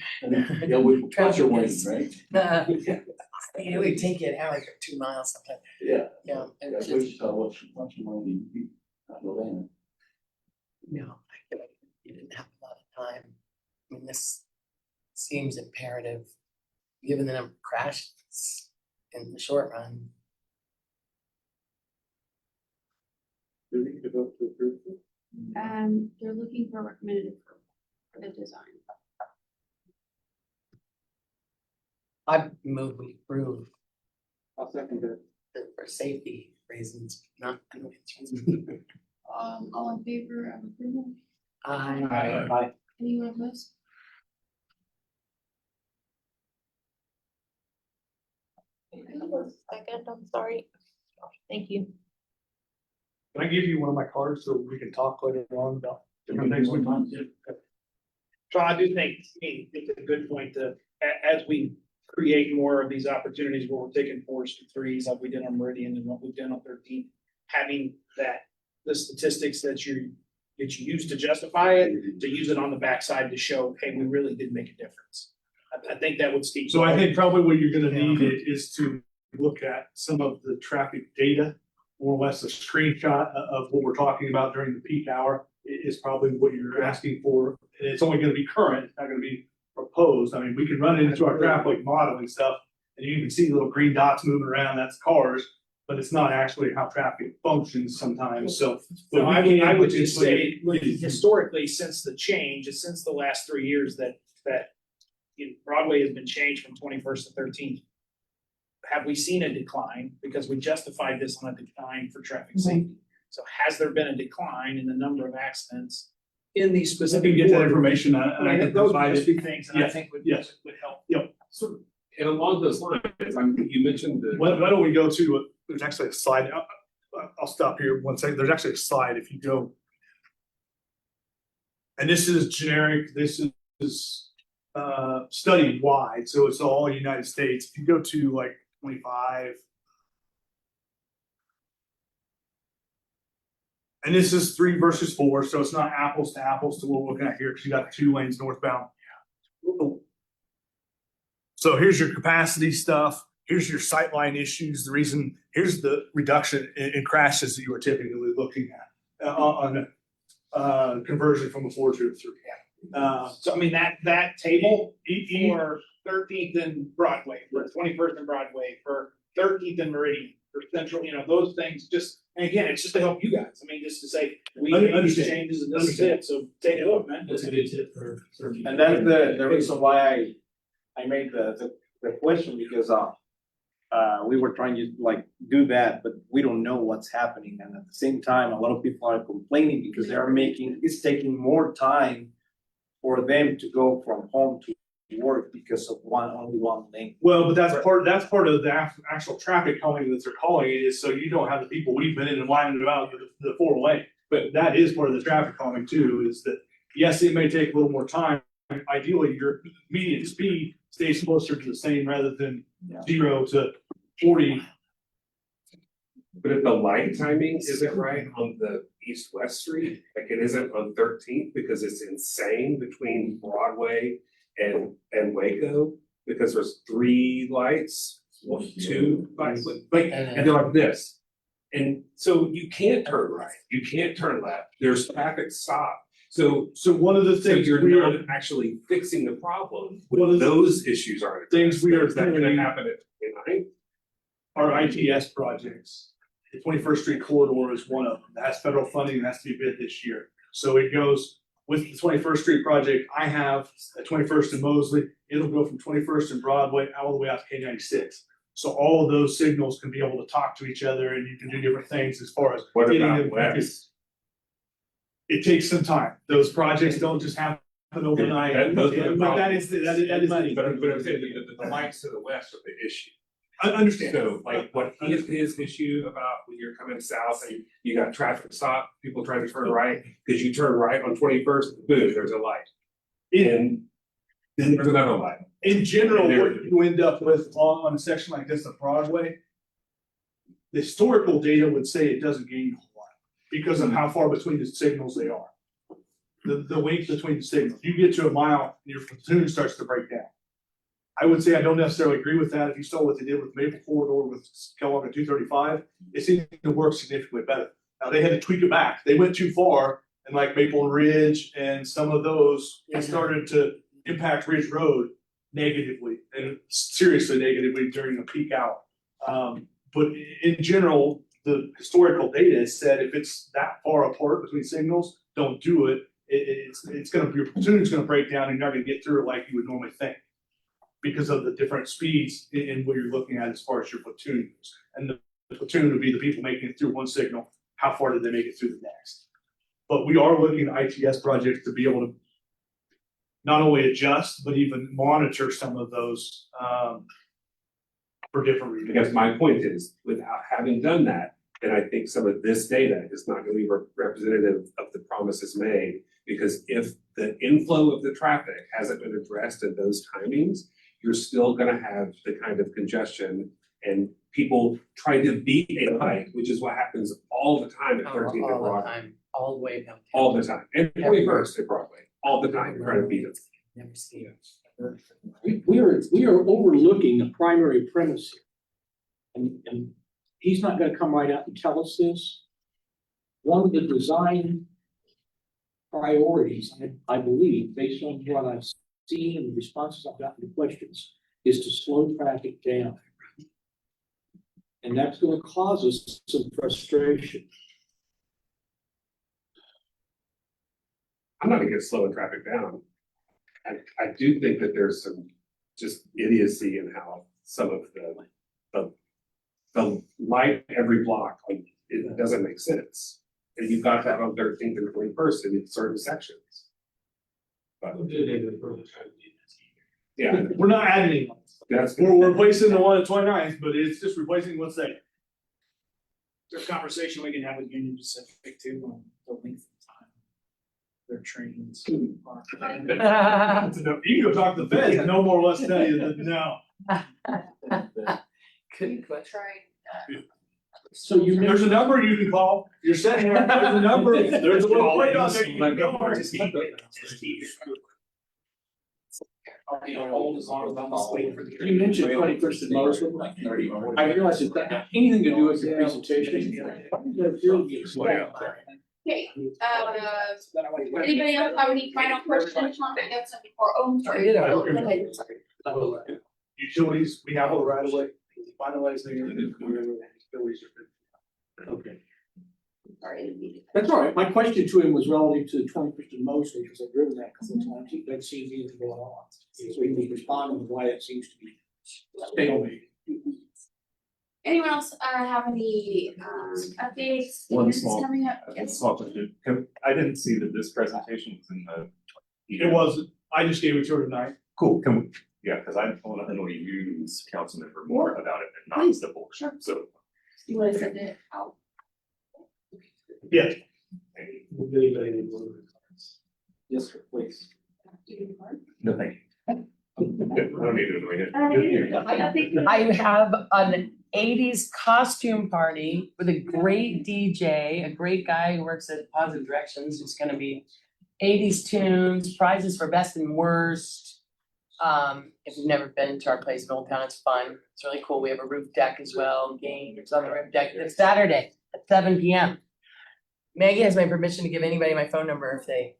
Yeah, we pressure wing, right? it would take you an hour for 2 miles sometimes. Yeah. Yeah, and Yeah, it's Wichita, what's your money? Not Atlanta. you didn't have a lot of time. I mean, this seems imperative, given the number of crashes in the short run. They're looking for a recommended approval. for the design. I move we approve I'll second it. for safety reasons, not convenience reasons. All in favor of approval? I, Anyone opposed? Second, I'm sorry. Thank you. Can I give you one of my cards so we can talk later on about different things we want to do? Sean, I do think, it's a good point to, as we create more of these opportunities where we're taking 4s to 3s like we did on Meridian and what we've done on 13, having the statistics that you use to justify it, to use it on the backside to show, hey, we really did make a difference. I think that would speak. So I think probably what you're gonna need is to look at some of the traffic data, more or less a screenshot of what we're talking about during the peak hour is probably what you're asking for. And it's only gonna be current, it's not gonna be proposed. I mean, we can run it into our traffic modeling stuff and you can see little green dots moving around, that's cars, but it's not actually how traffic functions sometimes, so. So I would just say, historically, since the change, since the last 3 years that Broadway has been changed from 21st to 13th. Have we seen a decline? Because we justified this on a decline for traffic safety. So has there been a decline in the number of accidents in these I specific? can get that corridors? information and I can Those would provide just it. be things that I Yes, think would yes. help. Yep. So, and along those lines, you mentioned the. Why don't we go to, there's actually a slide, I'll stop here 1 second, there's actually a slide if you go. And this is generic, this is study wide, so it's all United States. If you go to like 25. And this is 3 versus 4, so it's not apples to apples to what we're looking at here, because you got 2 lanes northbound. So here's your capacity stuff, here's your sightline issues, here's the reduction in crashes that you are typically looking at on conversion from a 4 to a 3. So I mean, that table for 13th and Broadway, for 21st and Broadway, for 13th and Meridian, for Central, those things just, and again, it's just to help you guys. I mean, just to say, we made these Understand. changes and this is it, so take a look, man. That's a good tip for. And that's the reason why I made the question, because we were trying to like do that, but we don't know what's happening. And at the same time, a lot of people are complaining because it's taking more time for them to go from home to work because of only one lane. Well, but that's part of the actual traffic calming that they're calling it, is so you don't have the people weaving in and lining about the 4 lane. But that is part of the traffic calming too, is that, yes, it may take a little more time. Ideally, your median speed stays closer to the same rather than 0 to 40. But if the line timing isn't right on the east-west street, like it isn't on 13th, because it's insane between Broadway and Waco, because there's 3 lights, 2 lights, like, and they're like this. And so you can't turn right, you can't turn left, there's traffic stop. So one of the so things you're we are, not actually fixing the problem, One of the those issues aren't. things we are Is that gonna doing- happen at 29th? our ITS projects. The 21st Street corridor is one of them. That has federal funding and has to be bid this year. So it goes with the 21st Street project. I have at 21st and Mosley, it'll go from 21st and Broadway all the way out to K96. So all of those signals can be able to talk to each other and you can do different things as far as. What getting about them west? It takes some time. Those projects don't just happen overnight. That- those are the But that is, that is. But I'm saying the lights to the west are the issue. I understand. So like what his issue about when you're coming south and you got traffic stop, people trying to turn right, because you turn right on 21st, boom, there's a light. And then there's another light. In general, what you end up with on a section like this of Broadway, the historical data would say it doesn't gain a whole lot because of how far between the signals they are. The length between the signals. You get to a mile, your platoon starts to break down. I would say I don't necessarily agree with that. If you saw what they did with Maple Corridor with Kellogg at 235, it seemed to work significantly better. Now they had to tweak it back. They went too far, and like Maple and Ridge and some of those started to impact Ridge Road negatively and seriously negatively during the peak hour. But in general, the historical data said if it's that far apart between signals, don't do it. it's gonna, your platoon's gonna break down and you're not gonna get through it like you would normally think. Because of the different speeds in what you're looking at as far as your platoon goes. And the platoon would be the people making it through one signal, how far did they make it through the next? But we are looking at ITS projects to be able to not only adjust, but even monitor some of those, for different reasons. I guess my point is, without having done that, then I think some of this data is not gonna be representative of the promises made. Because if the inflow of the traffic hasn't been addressed at those timings, you're still gonna have the kind of congestion and people trying to beat a light, which is what happens all the time at 13th and All the Broadway. time, all the way down. All the time, and 21st at Broadway, all the time, trying to beat it. Never seen We are overlooking the primary premise here. And he's not gonna come right out and tell us this. One of the design priorities, I believe, based on what I've seen and the responses I've gotten to questions, is to slow traffic down. And that's gonna cause us some frustration. I'm not against slowing traffic down. I do think that there's some just idiocy in how some of the light every block, like, it doesn't make sense. And you've got that on 13th and 21st in certain sections. But yeah, We're not adding, that's. we're replacing the one at 29th, but it's just replacing what's there. There's a conversation we can have with Union Pacific too on the length of time. Their trains. You can go talk to the feds, and no more or less tell you that no. Good question. So you There's a mentioned, number you can call, you're sitting here, there's a number, there's a little plate on there, you can go. you mentioned 21st and Mosley. I realize it's not got anything to do with your presentation. Okay, anybody else have any final questions on that before? Oh, sorry. Utilities, we have a right away, finalized there. Okay. Sorry. That's all right. My question to him was relative to 21st and Mosley, because I've driven that a couple of times. That seems to be going on. So he was responding with why it seems to be stalemate. Anyone else have any updates? One events small- coming up? A Yes. small question. I didn't see that this presentation was in the. It wasn't, I just gave it to her tonight. Cool, can we, yeah, because I want to know you as council member more about it and not the board. Sure. So. You wanna send it out? Yes. Yes, sir, please. No, thank you. I don't need it. I have an 80s costume party with a great DJ, a great guy who works at Positive Directions, who's gonna be 80s tunes, prizes for best and worst. If you've never been to our place in Old Town, it's fun. It's really cool. We have a roof deck as well, games on the roof deck. It's Saturday at 7 p.m. Maggie has my permission to give anybody my phone number if they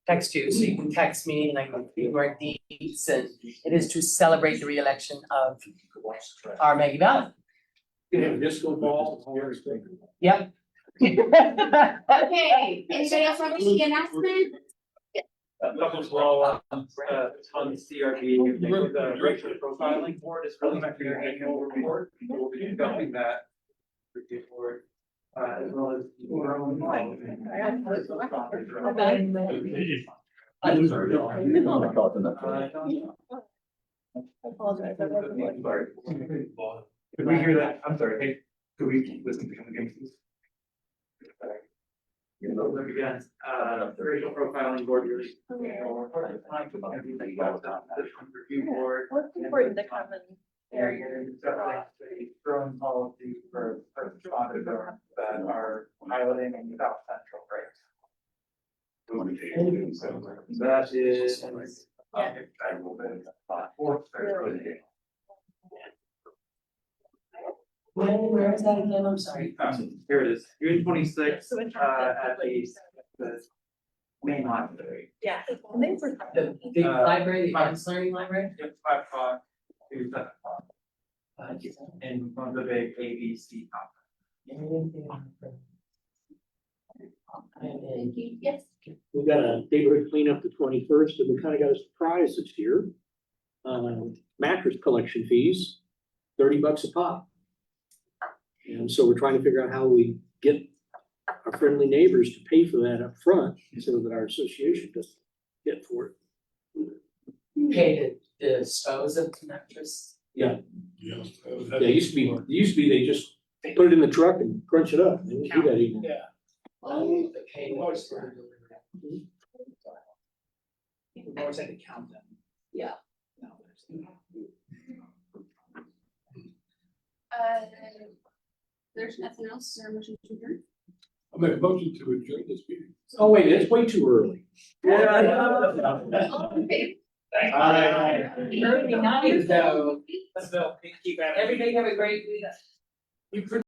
text you, so you can text me and I can give you more deets. And it is to celebrate the reelection of our Maggie Valley. You have a disco ball. Yep. Okay, anybody else have any announcement? On the CRB, the racial profiling board is really back to your annual report. We'll be developing that. Report, as well as your own. I'm sorry. Could we hear that? I'm sorry, hey, could we listen to him again, please? Again, the racial profiling board really. Review board. What's important to come in? Areas, growing policy for first responders that are piloting in South Central right. That is. Where is that again? I'm sorry. Here it is, June 26th, at the main library. Yeah. The big library, the advanced learning library? Yep, 5 o'clock to 7 o'clock. In one of the big ABC conference. Thank you. Yes. We got a neighborhood cleanup the 21st, and we kind of got a surprise this year. Mattress collection fees, $30 a pop. And so we're trying to figure out how we get our friendly neighbors to pay for that up front, so that our association doesn't get for it. Pay to dispose of the mattress. Yeah. Yeah, it used to be they just put it in the truck and crunch it up. They don't do that anymore. Yeah. The pay to Always dispose. We've always had to count them. Yeah. No, there's- There's nothing else, is there a motion to adjourn? I'll make a motion to adjourn this meeting. Oh, wait, it's way too early. All in favor? Early night though. Let's go, keep at it. Everybody have a great week. You